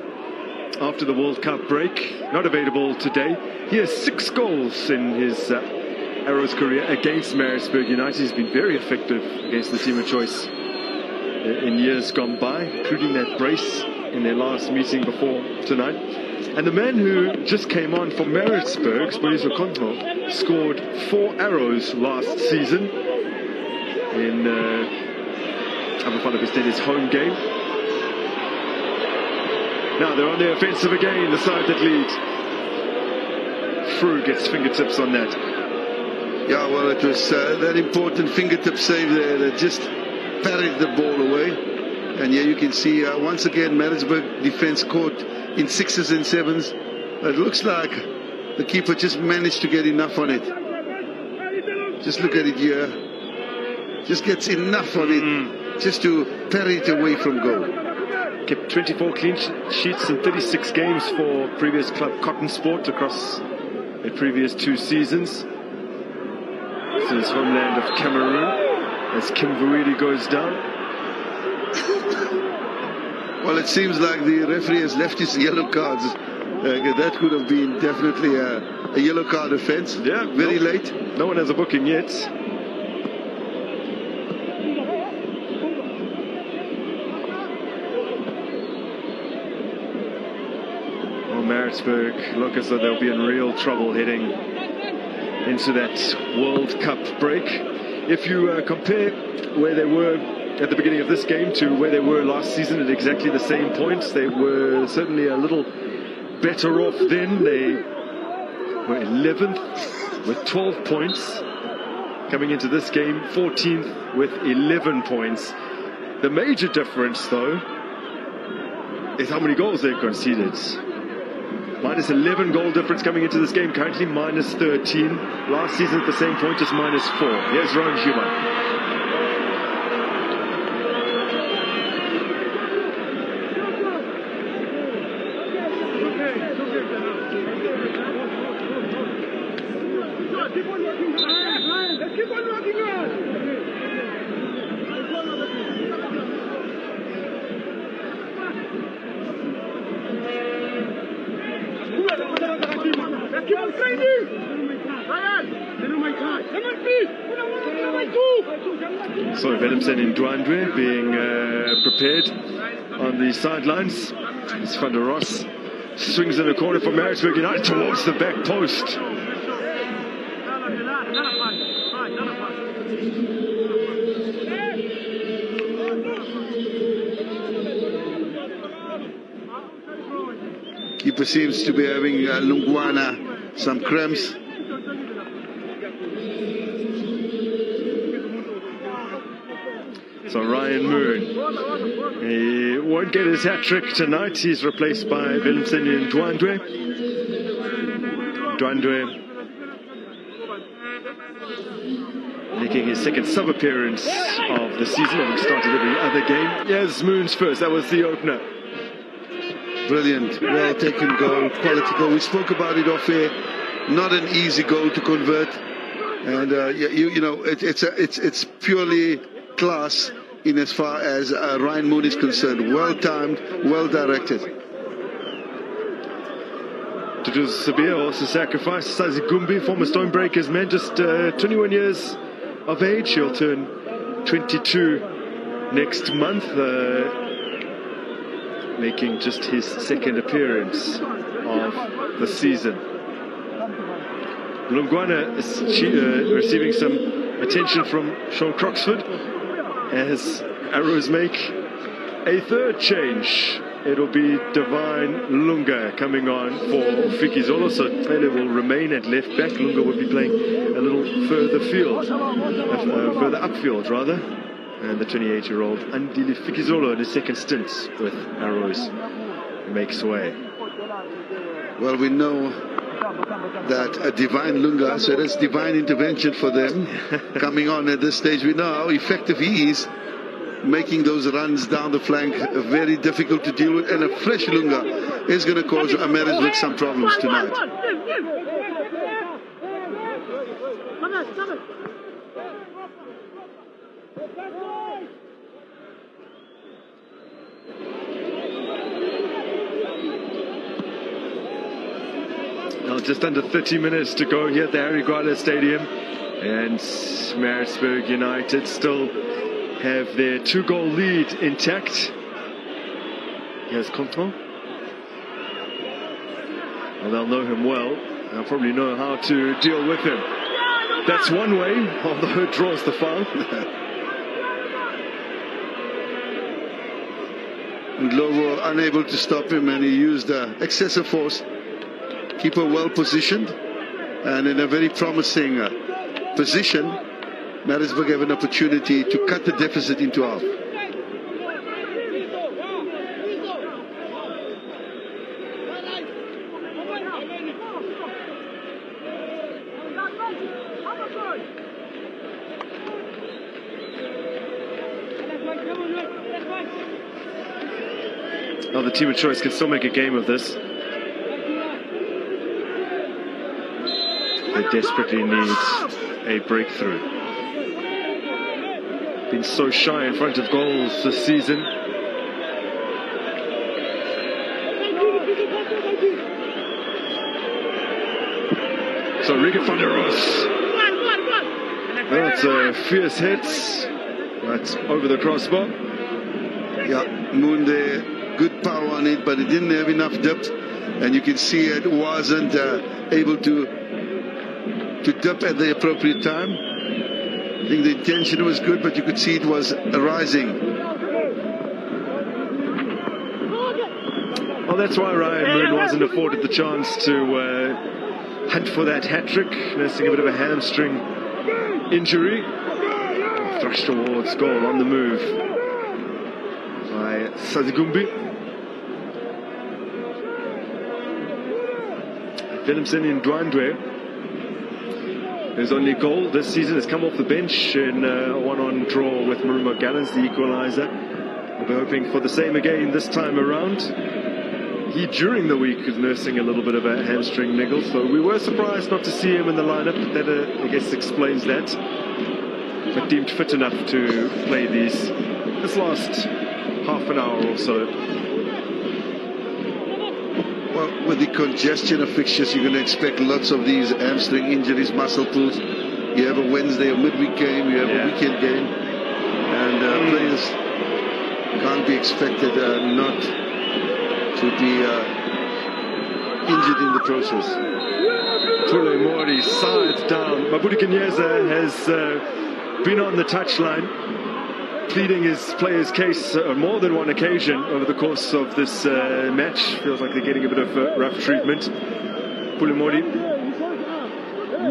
after the World Cup break. Not available today. He has 6 goals in his Arrows career against Maritzburg United. He's been very effective against the team of choice in years gone by, including that brace in their last meeting before tonight. And the man who just came on for Maritzburg, sekhukhune, scored 4 arrows last season in his home game. Now they're on the offensive again, the side that leads. Fru gets fingertips on that. Yeah, well, it was that important fingertip save there that just parried the ball away. And here you can see once again Maritzburg defense caught in 6s and 7s. It looks like the keeper just managed to get enough on it. Just look at it here. Just gets enough on it just to parry it away from goal. Kept 24 clean sheets in 36 games for previous club Cotton Sport across the previous 2 seasons. This is homeland of Cameroon as Kim Vuidi goes down. Well, it seems like the referee has left his yellow cards. That could have been definitely a yellow card offence. Yeah, very late. No one has a booking yet. Well, Maritzburg look as though they'll be in real trouble heading into that World Cup break. If you compare where they were at the beginning of this game to where they were last season at exactly the same points, they were certainly a little better off then. They were 11th with 12 points coming into this game, 14th with 11 points. The major difference, though, is how many goals they've conceded. Minus 11 goal difference coming into this game, currently minus 13. Last season at the same point, just minus 4. Here's Ron Schumann. So Willemsen in Ndwandwe being prepared on the sidelines. It's Van der Ross swings in the corner for Maritzburg United towards the back post. Keeper seems to be having Lungwana some cramps. So Ryan Moon, he won't get his hat-trick tonight. He's replaced by Willemsen in Ndwandwe. Ndwandwe making his second sub-appearance of the season, having started every other game. Yes, Moon's first. That was the opener. Brilliant, well taken goal, quality goal. We spoke about it off air. Not an easy goal to convert, and you know it's purely class in as far as Ryan Moon is concerned. Well timed, well directed. Tutu Sabia also sacrificed. Sazi Gumbi, former Stonebreakers man, just 21 years of age. He'll turn 22 next month, making just his second appearance of the season. Lungwana is receiving some attention from Sean Croxford as Arrows make a third change. It'll be Divine Lunga coming on for Fikizolo, so Tele will remain at left back. Lunga will be playing a little further upfield rather. And the 28-year-old Andile Fikizolo in his second stint with Arrows makes way. Well, we know that a Divine Lunga, so that's divine intervention for them coming on at this stage. We know how effective he is making those runs down the flank very difficult to deal with, and a fresh Lunga is going to cause Maritzburg some problems tonight. Now just under 30 minutes to go here at the Harry Gwala Stadium, and Maritzburg United still have their 2-goal lead intact. Here's Conton. Well, they'll know him well. They'll probably know how to deal with him. That's one way, although it draws the foul. Glovo unable to stop him, and he used excessive force. Keeper well positioned and in a very promising position. Maritzburg have an opportunity to cut the deficit into half. Now the team of choice can still make a game of this. They desperately need a breakthrough. Been so shy in front of goals this season. So Riga van der Roos. That's a fierce hit. That's over the crossbar. Yeah, Moon there, good power on it, but it didn't have enough depth, and you can see it wasn't able to dip at the appropriate time. I think the intention was good, but you could see it was rising. Well, that's why Ryan Moon wasn't afforded the chance to hunt for that hat-trick, nursing a bit of a hamstring injury. Thrust towards goal on the move by Sazigumbi. Willemsen in Dwandwe. His only goal this season has come off the bench in a one-on draw with Marumo Gallants, the equaliser. We'll be hoping for the same again this time around. He, during the week, was nursing a little bit of a hamstring niggle, so we were surprised not to see him in the lineup. That, I guess, explains that. But deemed fit enough to play this last half an hour or so. Well, with the congestion of fixtures, you're going to expect lots of these hamstring injuries, muscle pulls. You have a Wednesday or midweek game, you have a weekend game, and players can't be expected not to be injured in the process. Pule Mori side down. Mabudi Kenyeza has been on the touchline, pleading his player's case on more than one occasion over the course of this match. Feels like they're getting a bit of rough treatment. Pule Mori,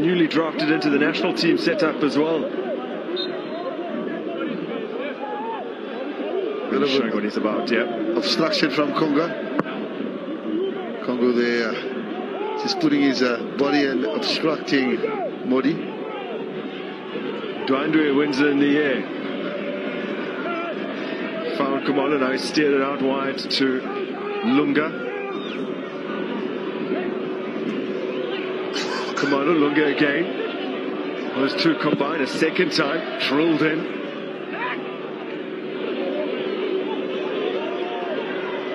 newly drafted into the national team setup as well. Showing what he's about, Obstruction from Congo. Congo there, just putting his body and obstructing Modi. Dwandwe wins it in the air. Found Kumalo, now he steered it out wide to Lunga. Kumalo, Lunga again. Those two combine a second time, drilled in.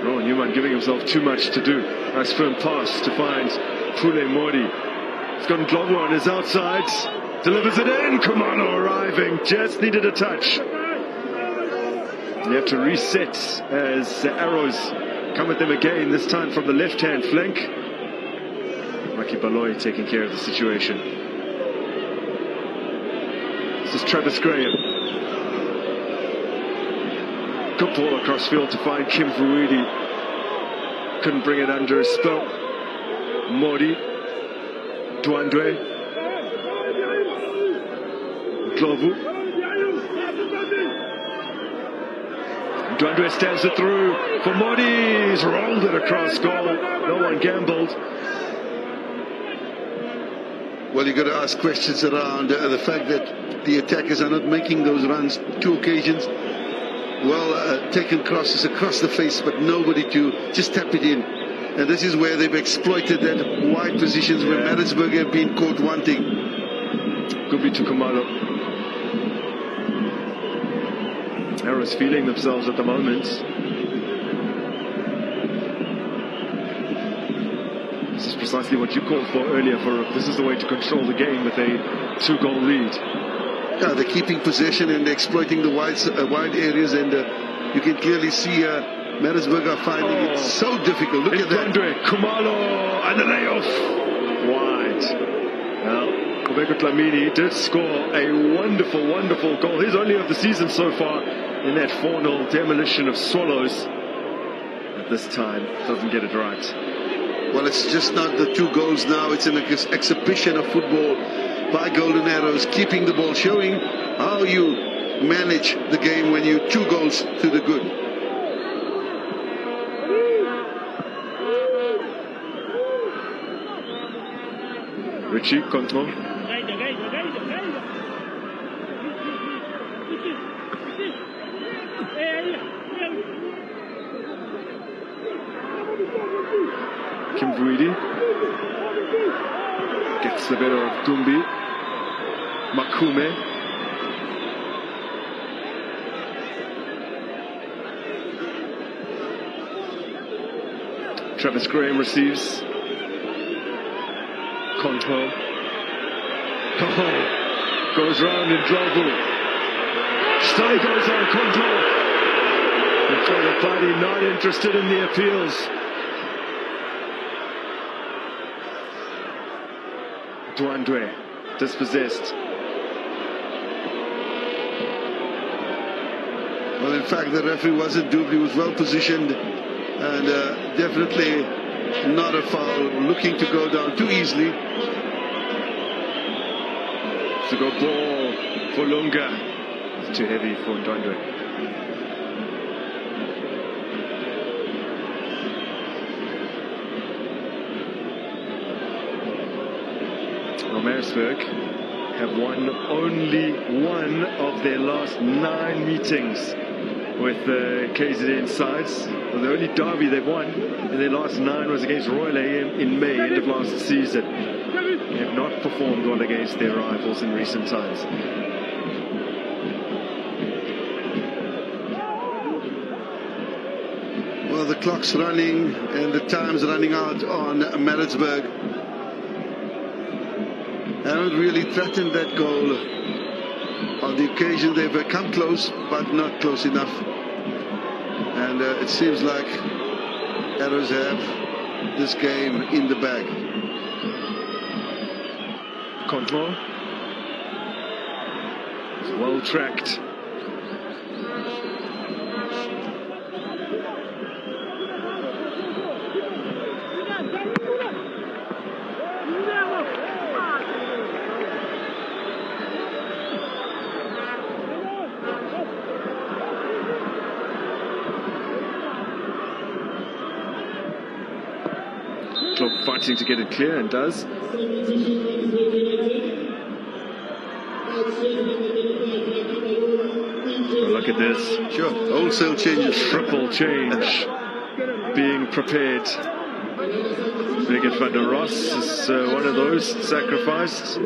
Ron Newman giving himself too much to do. Nice firm pass to find Pule Mori. He's got Glovo on his outside. Delivers it in. Kumalo arriving. Just needed a touch. You have to reset as arrows come at them again, this time from the left-hand flank. Maki Baloy taking care of the situation. This is Travis Graham. Good ball across field to find Kim Vuidi. Couldn't bring it under his spell. Modi. Dwandwe. Glovu. Dwandwe stands it through for Modi. He's rolled it across goal. No one gambled. Well, you've got to ask questions around the fact that the attackers are not making those runs. Two occasions. well taken crosses across the face, but nobody to just tap it in. And this is where they've exploited that wide positions where Maritzburg have been caught wanting. Could be to Khumalo. Arrows feeling themselves at the moment. This is precisely what you called for earlier. This is the way to control the game with a 2-goal lead. Yeah, they're keeping possession and exploiting the wide areas, and you can clearly see Maritzburg are finding it so difficult. Look at that. Khumalo and the layoff. Wide. Now, Kobeko Dlamini did score a wonderful, wonderful goal. His only of the season so far in that 4-0 demolition of Swallows. At this time, doesn't get it right. Well, it's just not the 2 goals now. It's an exhibition of football by Golden Arrows, keeping the ball, showing how you manage the game when you 2 goals to the good. Richie, control. Kim Vuidi gets the better of Dumbi. Makume. Travis Graham receives. Control. Goes round in Drovel. Stay goes on Control. And for the body, not interested in the appeals. Duandwe, dispossessed. Well, in fact, the referee wasn't duped. He was well positioned and definitely not a foul. Looking to go down too easily. To go ball for Lunga. It's too heavy for Duandwe. Maritzburg have won only one of their last 9 meetings with the KZN sides. Well, the only derby they've won in their last 9 was against Royal AM in May, end of last season. They have not performed well against their rivals in recent times. Well, the clock's running and the time's running out on Maritzburg. Haven't really threatened that goal. On the occasion they've come close, but not close enough. And it seems like Arrows have this game in the bag. Control. It's well tracked. Fighting to get it clear, and does. Oh, look at this. Sure, wholesale changes. Triple change being prepared. Birgit van der Ross is one of those sacrificed.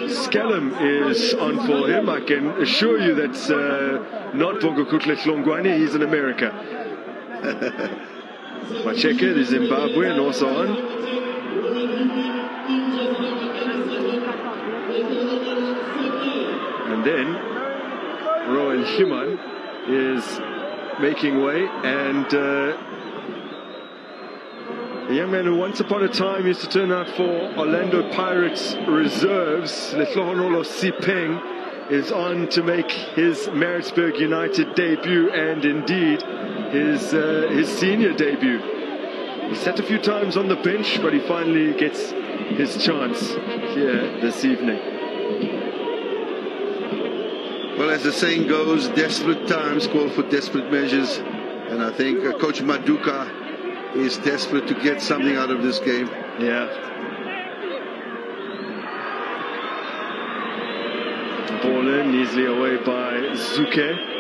Skellum is on for him. I can assure you that's not Bongokutle Hlongwane, he's in America. Macheke, the Zimbabwean, also on. And then Rowan Human is making way, and a young man who once upon a time used to turn out for Orlando Pirates reserves, Lehlohonolo Sipeng, is on to make his Maritzburg United debut, and indeed his senior debut. He sat a few times on the bench, but he finally gets his chance here this evening. Well, as the saying goes, desperate times call for desperate measures, and I think Coach Maduka is desperate to get something out of this game. Yeah. ball in, easily away by Zuke.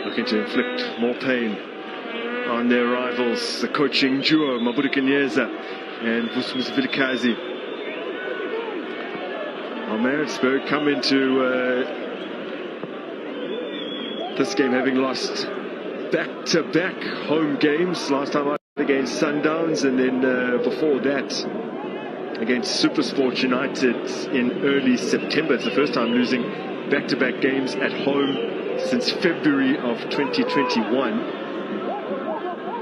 Looking to inflict more pain on their rivals, the coaching duo, Mabudu Kenyeza and Vusmus Vilikazi. Maritzburg come into this game having lost back-to-back home games. Last time out against Sundowns, and then before that against Supersport United in early September. It's the first time losing back-to-back games at home since February of 2021,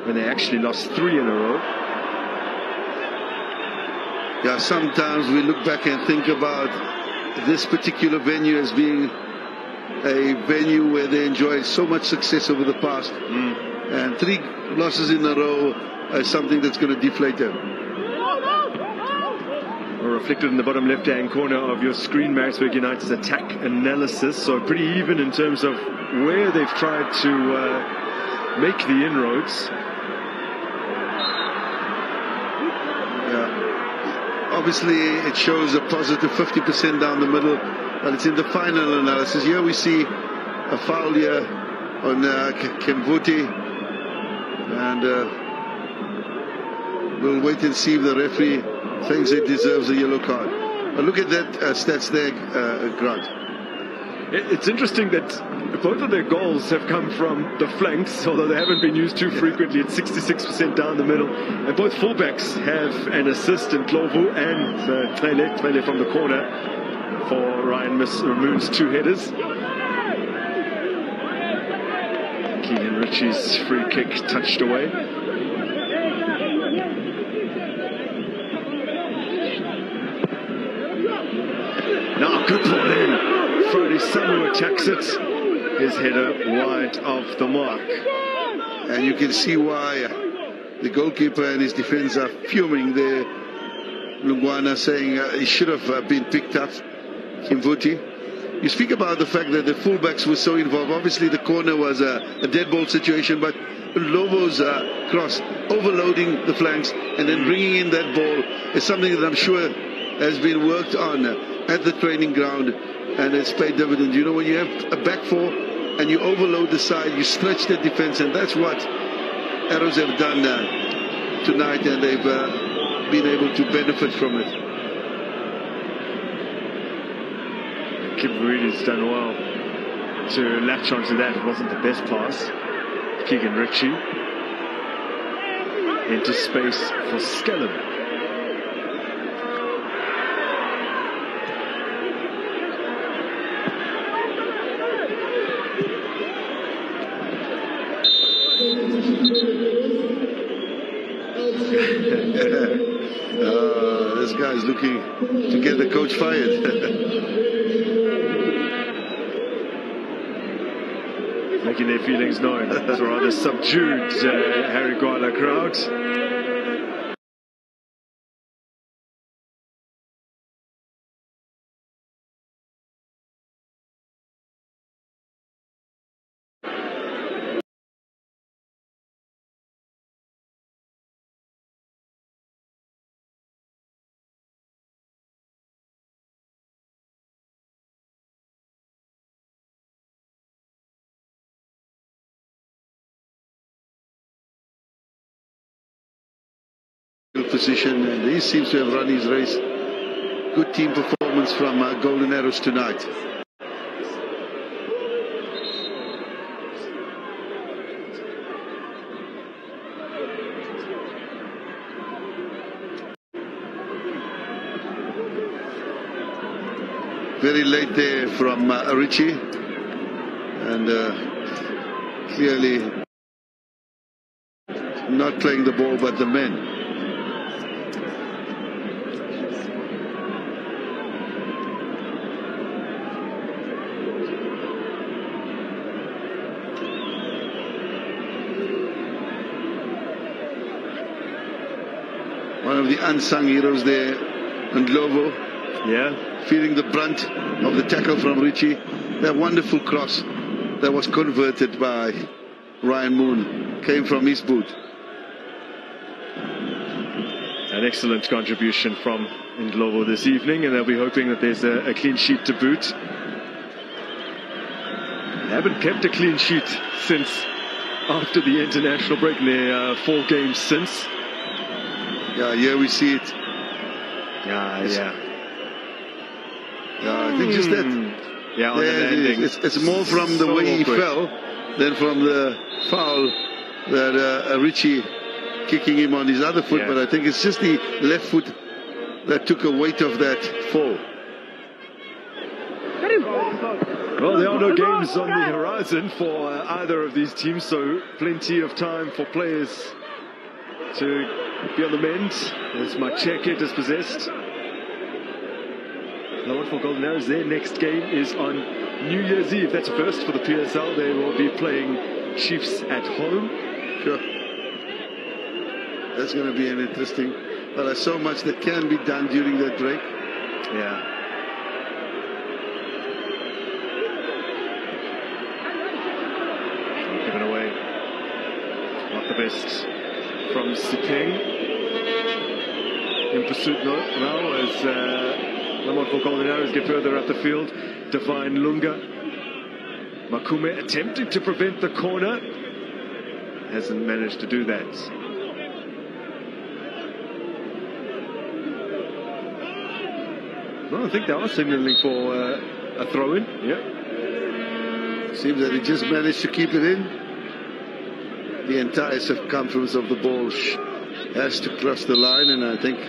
when they actually lost 3 in a row. Yeah, sometimes we look back and think about this particular venue as being a venue where they enjoyed so much success over the past. And 3 losses in a row is something that's going to deflate them. Reflected in the bottom left-hand corner of your screen, Maritzburg United's attack analysis. So pretty even in terms of where they've tried to make the inroads. Yeah. Obviously, it shows a positive 50% down the middle, but it's in the final analysis. Here we see a foul here on Kemvuti, and we'll wait and see if the referee thinks it deserves a yellow card. But look at that stats there, Grant. It's interesting that both of their goals have come from the flanks, although they haven't been used too frequently. It's 66% down the middle. And both fullbacks have an assist in Klovu and Trele from the corner for Ryan Ramoon's 2 headers. Keegan Ritchie's free kick touched away. Now, good ball in. Friday Samu attacks it. His header wide of the mark. And you can see why the goalkeeper and his defense are fuming there. Lungwana saying he should have been picked up. Kimvuti. You speak about the fact that the fullbacks were so involved. Obviously, the corner was a dead ball situation, but Lovo's cross, overloading the flanks and then bringing in that ball is something that I'm sure has been worked on at the training ground, and it's paid dividends. You know, when you have a back 4 and you overload the side, you stretch the defense, and that's what Arrows have done tonight, and they've been able to benefit from it. Kipruidi's done well to latch onto that. It wasn't the best pass. Keegan Ritchie into space for Skellen. This guy's looking to get the coach fired. Making their feelings known. It's a rather subdued Harry Gwala crowd. Position, and he seems to have run his race. Good team performance from Golden Arrows tonight. Very late there from Richie, and clearly not playing the ball but the men. One of the unsung heroes there, and Lovo, yeah, feeling the brunt of the tackle from Richie. That wonderful cross that was converted by Ryan Moon came from his boot. An excellent contribution from Ndlovu this evening, and they'll be hoping that there's a clean sheet to boot. They haven't kept a clean sheet since after the international break in their 4 games since. Yeah, here we see it. Yeah. I think just that. Yeah, on the landing. It's more from the way he fell than from the foul that Richie kicking him on his other foot. But I think it's just the left foot that took a weight of that fall. Well, there are no games on the horizon for either of these teams, so plenty of time for players to be on the mend as Macheke is possessed. Lamontville Golden Arrows, their next game is on New Year's Eve. That's a first for the PSL. They will be playing Chiefs at home. Sure. That's going to be an interesting. But there's so much that can be done during that break. Yeah. Given away. Not the best from Sikeng. In pursuit now as Lamontville Golden Arrows get further up the field. Divine Lunga. Makume attempting to prevent the corner. Hasn't managed to do that. Well, I think they are signaling for a throw-in. Yeah. Seems that he just managed to keep it in. The entire circumference of the ball has to cross the line, and I think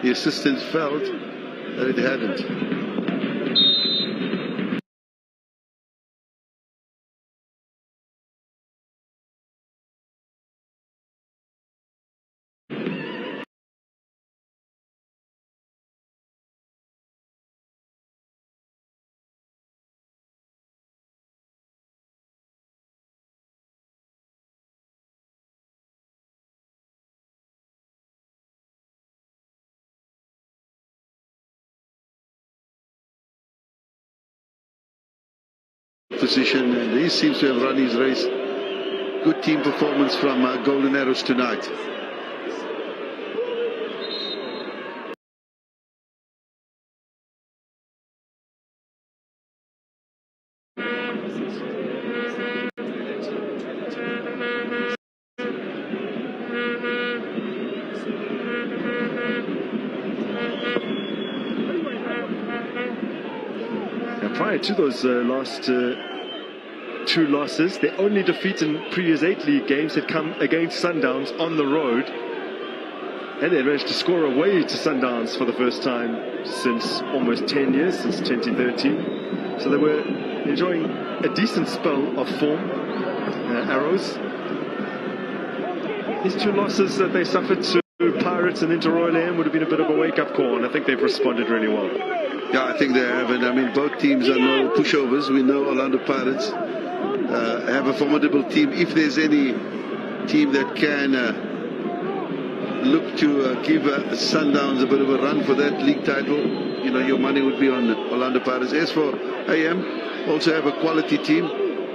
the assistant felt that it hadn't. Position, and he seems to have run his race. Good team performance from Golden Arrows tonight. Now, prior to those last 2 losses, their only defeat in previous 8 league games had come against Sundowns on the road, and they managed to score away to Sundowns for the first time since almost 10 years, since 2013. So they were enjoying a decent spell of form, Arrows. These 2 losses that they suffered to Pirates and into Royal AM would have been a bit of a wake-up call, and I think they've responded really well. Yeah, I think they have, and I mean both teams are no pushovers. We know Orlando Pirates have a formidable team. If there's any team that can look to give Sundowns a bit of a run for that league title, you know, your money would be on Orlando Pirates. As for AM, also have a quality team,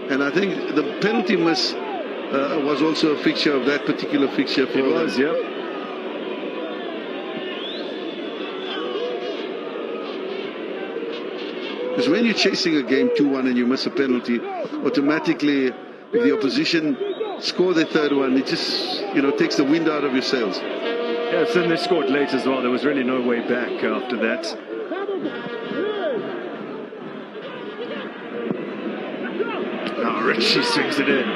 and I think the penalty miss was also a fixture of that particular fixture for it was, them. yeah. Because when you're chasing a game 2-1 and you miss a penalty, automatically, if the opposition score their 3rd one, it just, you know, takes the wind out of your sails. Yeah, so they scored late as well. There was really no way back after that. Now Richie swings it in.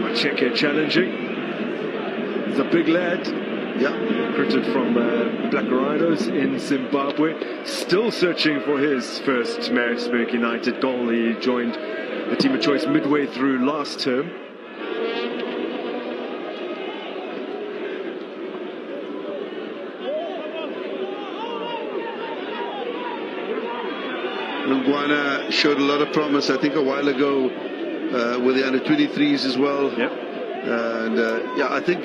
Macheke challenging. He's a big lad. Yeah, recruited from Black Rhinos in Zimbabwe. Still searching for his first Maritzburg United goal. He joined the team of choice midway through last term. Lungwana showed a lot of promise, I think, a while ago with the under-23s as well. Yep. And yeah, I think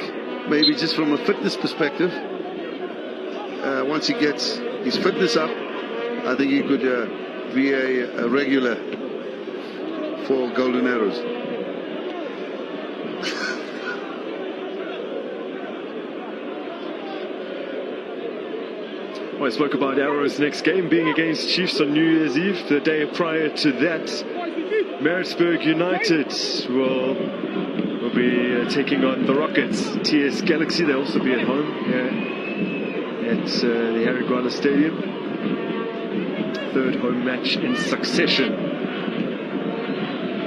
maybe just from a fitness perspective, once he gets his fitness up, I think he could be a regular for Golden Arrows. Well, I spoke about Arrows' next game being against Chiefs on New Year's Eve. The day prior to that, Maritzburg United will be taking on the Rockets. TS Galaxy, they'll also be at home here at the Harry Gwala Stadium. Third home match in succession.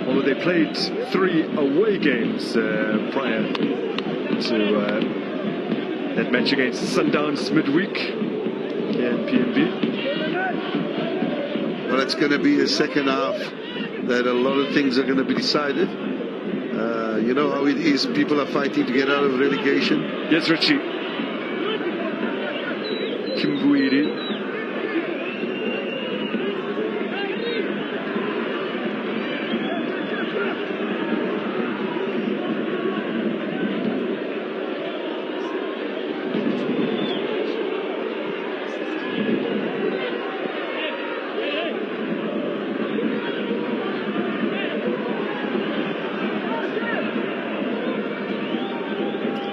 Although they played 3 away games prior to that match against Sundowns midweek here in PNB. Well, it's going to be a second half that a lot of things are going to be decided. You know how it is, people are fighting to get out of relegation. Yes, Richie. Kimbuiri.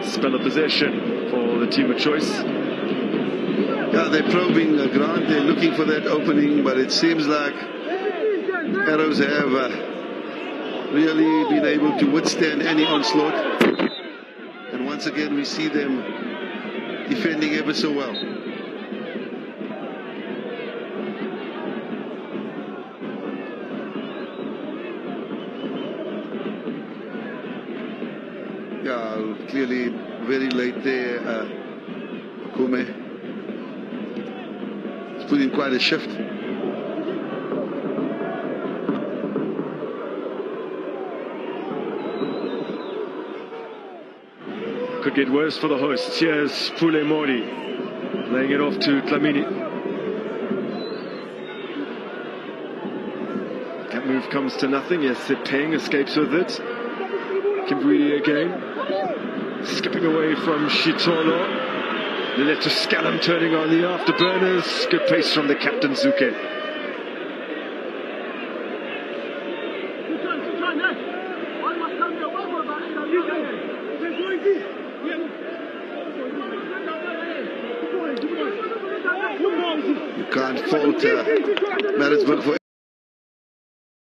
Spell of possession for the team of choice. Yeah, they're probing Grant, they're looking for that opening, but it seems like Arrows have really been able to withstand any onslaught. And once again, we see them defending ever so well. Yeah, clearly very late there, Kume. He's put in quite a shift. Could get worse for the hosts. Here's Pule Mori laying it off to Tlamini. That move comes to nothing. Yes, Sepeng escapes with it. Kimbuiri again. Skipping away from Shitolo. Leto Scallum turning on the afterburners. Good pace from the captain, Zuke. You can't fault Maritzburg for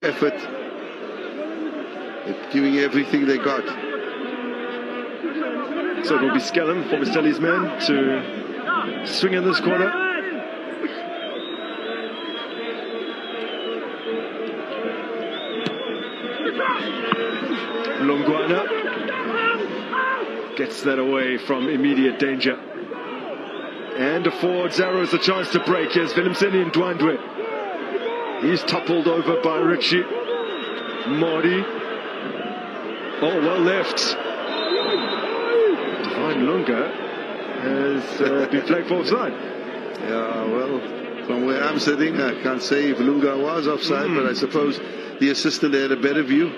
effort. They're giving everything they got. So it will be Scallum, former Stelli's man, to swing in this corner. Longwana gets that away from immediate danger. And affords Arrows a chance to break. Here's Willemseni and Dwandwe. He's toppled over by Richie. Mori. Oh, well left. Divine Lunga has been flagged for offside. Yeah, well, from where I'm sitting, I can't say if Lunga was offside, but I suppose the assistant had a better view.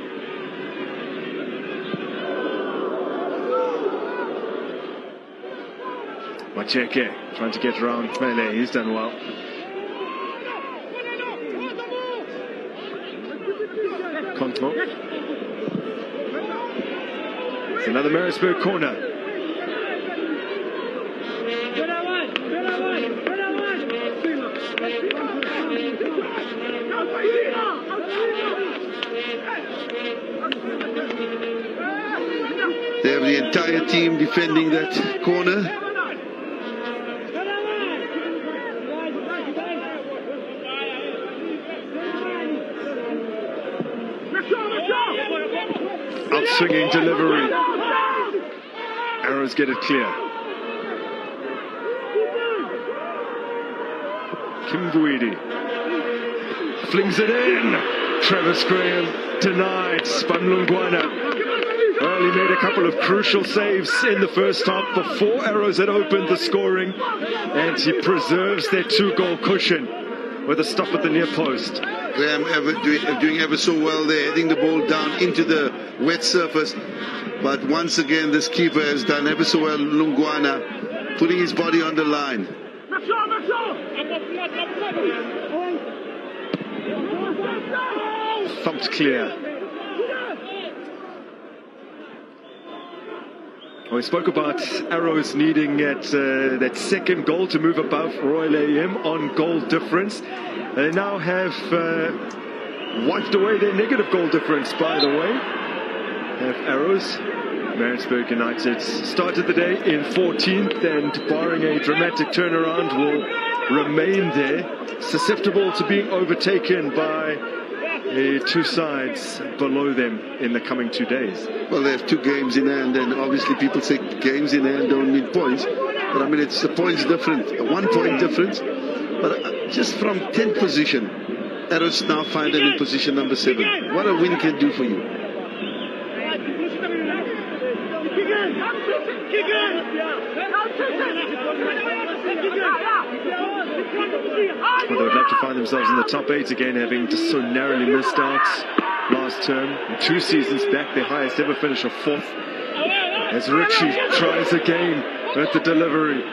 Macheke trying to get around Mele. He's done well. Kontmo. It's another Maritzburg corner. They have the entire team defending that corner. Outswinging delivery. Arrows get it clear. Kimbuiri flings it in. Travis Graham denied. Spamlungwana. Well, he made a couple of crucial saves in the first half before Arrows had opened the scoring, and he preserves their 2-goal cushion with a stop at the near post. Graham doing ever so well there, heading the ball down into the wet surface. But once again, this keeper has done ever so well, Lungwana, putting his body on the line. Thumped clear. We spoke about Arrows needing that second goal to move above Royal AM on goal difference. They now have wiped away their negative goal difference, by the way. Have Arrows. Maritzburg United started the day in 14th and barring a dramatic turnaround will remain there, susceptible to being overtaken by two sides below them in the coming 2 days. Well, they have 2 games in hand, and obviously people say games in hand don't mean points, but I mean it's a points difference, a 1 point difference. But just from 10th position, Arrows now find them in position number 7. What a win can do for you. Well, they would love to find themselves in the top 8 again, having just so narrowly missed out last term. In 2 seasons back, their highest ever finish of 4th. As Richie tries again at the delivery.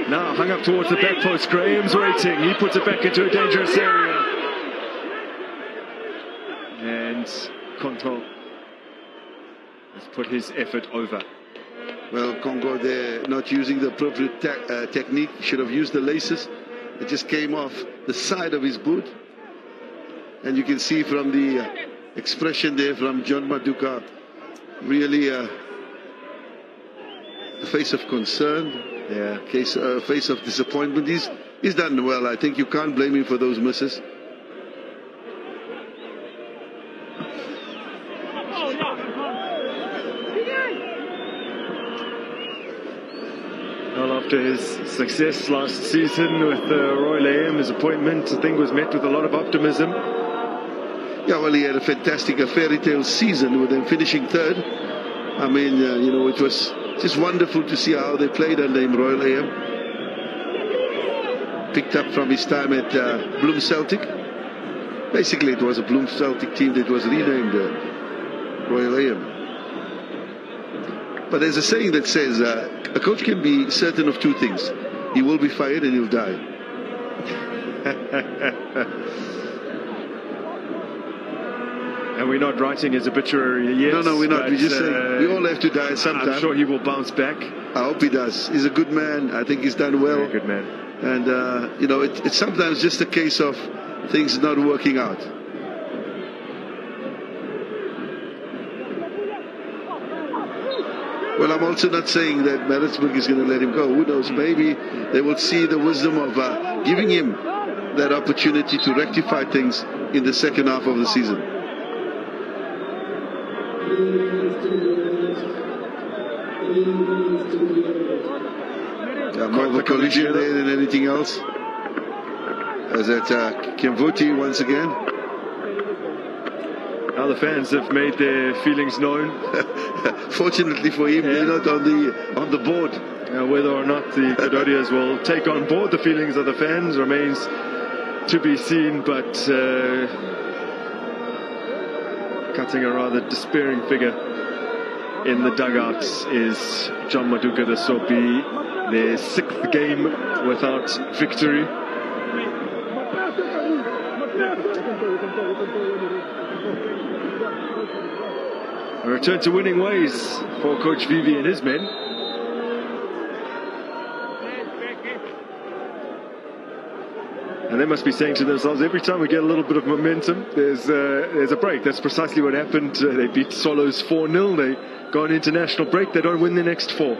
Now hung up towards the back post. Graham's waiting. He puts it back into a dangerous area. And Control has put his effort over. Well, Congo there not using the appropriate technique. Should have used the laces. It just came off the side of his boot. And you can see from the expression there from John Maduka, really a face of concern, face of disappointment. He's done well. I think you can't blame him for those misses. Well, after his success last season with Royal AM, his appointment, I think, was met with a lot of optimism. Yeah, well, he had a fantastic, fairy tale season with them finishing 3rd. I mean, you know, it was just wonderful to see how they played under him, Royal AM. Picked up from his time at Bloem Celtic. Basically, it was a Bloem Celtic team that was renamed Royal AM. But there's a saying that says a coach can be certain of 2 things. He will be fired and he'll die. And we're not writing his obituary yet. No, we're not. We just say we all have to die sometime. I'm sure he will bounce back. I hope he does. He's a good man. I think he's done well. Very good man. And, you know, it's sometimes just a case of things not working out. Well, I'm also not saying that Maritzburg is going to let him go. Who knows? Maybe they will see the wisdom of giving him that opportunity to rectify things in the second half of the season. More of a collision there than anything else. As at Kimvuti once again. Now the fans have made their feelings known. Fortunately for him, they're not on the board. Whether or not the Cadodias will take on board the feelings of the fans remains to be seen, but cutting a rather despairing figure in the dugouts is John Maduka. This will be their 6th game without victory. A return to winning ways for Coach Vivi and his men. And they must be saying to themselves, every time we get a little bit of momentum, there's a break. That's precisely what happened. They beat Swallows 4-0. They go on international break. They don't win the next 4.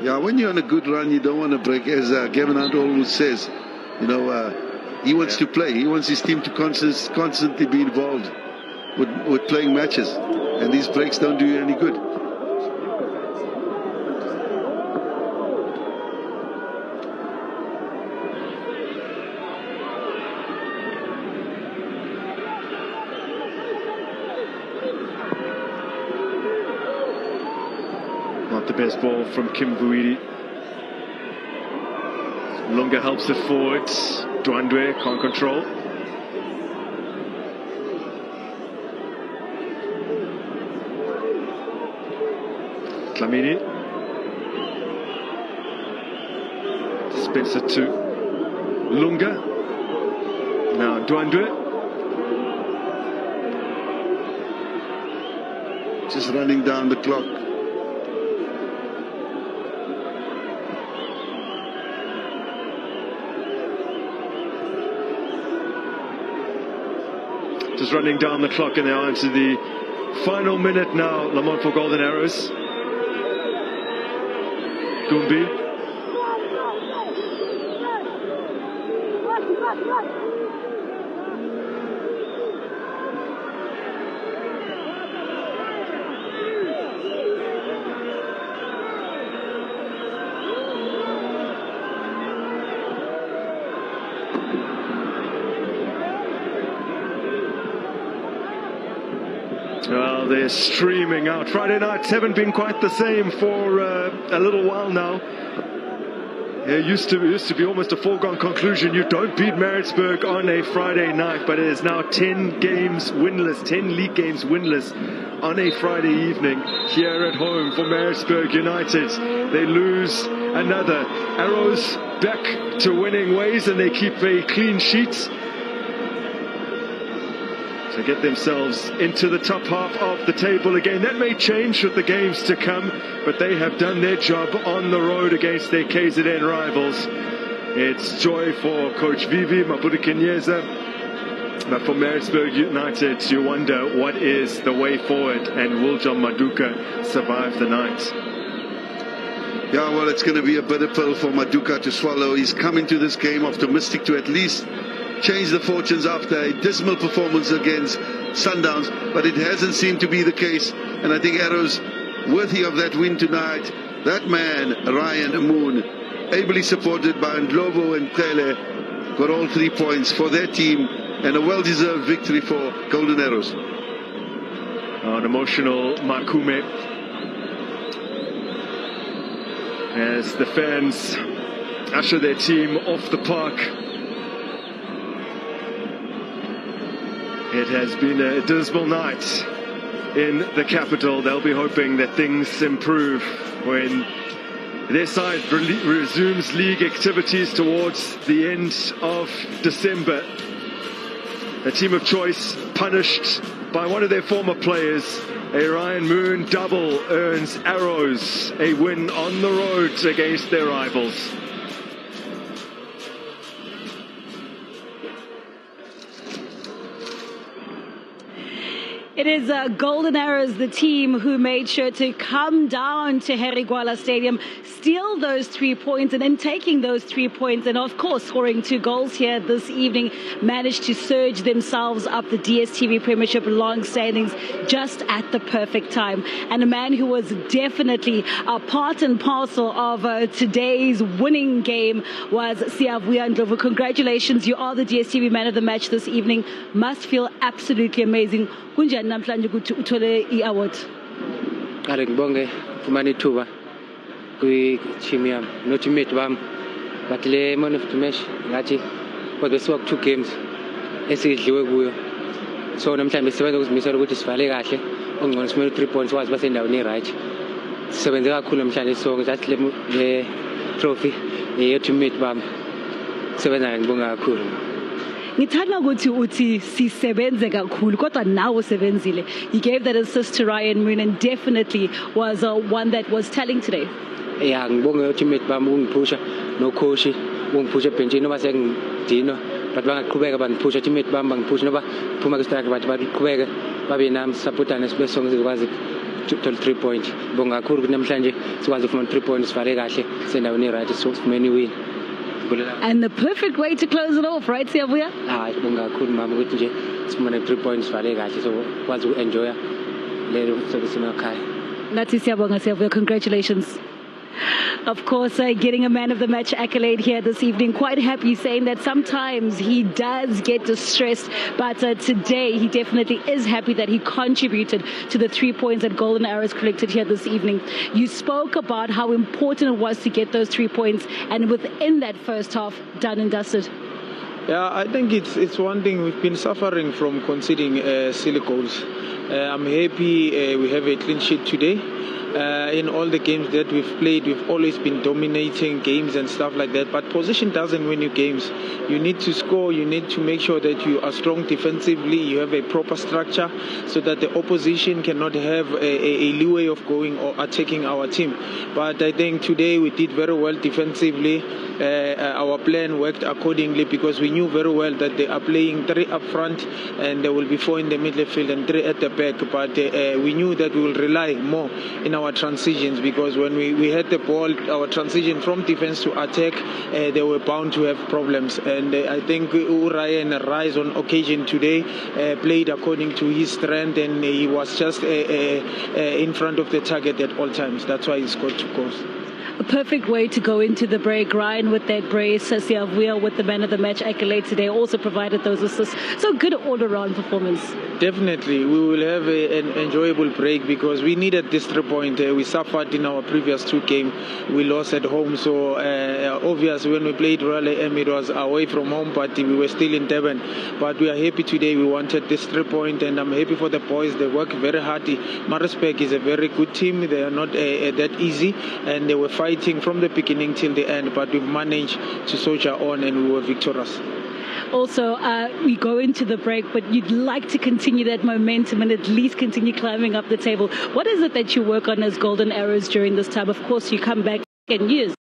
Yeah, when you're on a good run, you don't want to break. As Gavin Hunt always says, you know, he wants to play. He wants his team to constantly be involved with playing matches. And these breaks don't do you any good. Not the best ball from Kim Vuidi. Lunga helps it forward. Dwandwe can't control. Tlamini. Spencer to Lunga. Now, Dwandwe. Just running down the clock. Just running down the clock, and now into the final minute now. Lamontville Golden Arrows. Gumbi. Well, they're streaming out. Friday nights haven't been quite the same for a little while now. It used to be almost a foregone conclusion. You don't beat Maritzburg on a Friday night, but it is now 10 games winless, 10 league games winless on a Friday evening here at home for Maritzburg United. They lose another. Arrows back to winning ways, and they keep a clean sheet to get themselves into the top half of the table again. That may change with the games to come, but they have done their job on the road against their KZN rivals. It's joy for Coach Vivi Mapudi-Kenyeza, but for Maritzburg United, you wonder what is the way forward, and will John Maduka survive the night? Yeah, well, it's going to be a bitter pill for Maduka to swallow. He's come into this game optimistic to at least change the fortunes after a dismal performance against Sundowns, but it hasn't seemed to be the case, and I think Arrows worthy of that win tonight. That man, Ryan Moon, ably supported by Ndlovu and Tele, got all 3 points for their team, and a well-deserved victory for Golden Arrows. An emotional Makume as the fans usher their team off the park. It has been a dismal night in the capital. They'll be hoping that things improve when their side resumes league activities towards the end of December. A team of choice punished by one of their former players. A Ryan Moon double earns Arrows a win on the road against their rivals. It is Golden Arrows, the team who made sure to come down to Herigwala Stadium, steal those 3 points, and then taking those 3 points and, of course, scoring 2 goals here this evening, managed to surge themselves up the DSTV Premiership long standings just at the perfect time. And a man who was definitely a part and parcel of today's winning game was Siyavuya Ndlovu. Congratulations, you are the DSTV man of the match this evening. Must feel absolutely amazing. Kunjani namhlanje ukuthi uthole i-award? Qale ngibonge fumana ithuba kwi-team yami no-teammate bami, but le man of the match ngathi kodwa siwa ku-2 games esidliwe kuyo, so namhlanje sisebenza ukuzimisela ukuthi sivale kahle ongcono simele 3 points wazi basendaweni e-right. Sisebenze kakhulu namhlanje, so ngizathi le trophy ye-teammate bami sisebenza ngibonga kakhulu. Ngithanda ukuthi uthi sisebenze kakhulu kodwa nawe usebenzile. You gave that assist to Ryan Moon and definitely was one that was telling today. Yeah, ngibonge teammate bami ungiphusha no coach ungiphusha benchini noma sengidino, but bangaqhubeka bangiphusha teammate bami bangiphusha noba phuma ku-strike, but baqhubeke babe nami supportane sibe sonke sizokwazi ukuthola 3 points. Ngibonga kakhulu ukuthi namhlanje sikwazi ukufumana 3 points sivale kahle sendaweni e-right so sifumene win. And the perfect way to close it off, right, Siyavuya? Sibonga kakhulu mama ukuthi nje sifumane 3 points vale kahle so kwazi uku-enjoya lelo sokusemakhaya. Nathi siyabonga Siyavuya, congratulations. Of course, getting a man of the match accolade here this evening. Quite happy, saying that sometimes he does get distressed, but today he definitely is happy that he contributed to the 3 points that Golden Arrows collected here this evening. You spoke about how important it was to get those 3 points, and within that first half, done and dusted. Yeah, I think it's one thing we've been suffering from conceding silly goals. I'm happy we have a clean sheet today. in all the games that we've played, we've always been dominating games and stuff like that. But position doesn't win you games. You need to score. You need to make sure that you are strong defensively. You have a proper structure so that the opposition cannot have a leeway of going or attacking our team. But I think today we did very well defensively. Our plan worked accordingly because we knew very well that they are playing 3 up front and there will be 4 in the midfield and 3 at the back. But we knew that we will rely more in our transitions because when we had the ball, our transition from defense to attack, they were bound to have problems. And I think Ryan Rise on occasion today played according to his strength, and he was just in front of the target at all times. That's why he scored 2 goals. A perfect way to go into the break. Ryan with that brace, Siavia with the man of the match accolade today also provided those assists. So good all-around performance. Definitely, we will have an enjoyable break because we needed this 3 point. We suffered in our previous 2 games. We lost at home, so obviously when we played Royal AM, it was away from home, but we were still in Durban. But we are happy today. We wanted this 3 point, and I'm happy for the boys. They work very hard. Maritzburg is a very good team. They are not that easy, and they were fighting from the beginning till the end, but we've managed to soldier on and we were victorious. Also, we go into the break, but you'd like to continue that momentum and at least continue climbing up the table. What is it that you work on as Golden Arrows during this time? Of course, you come back and use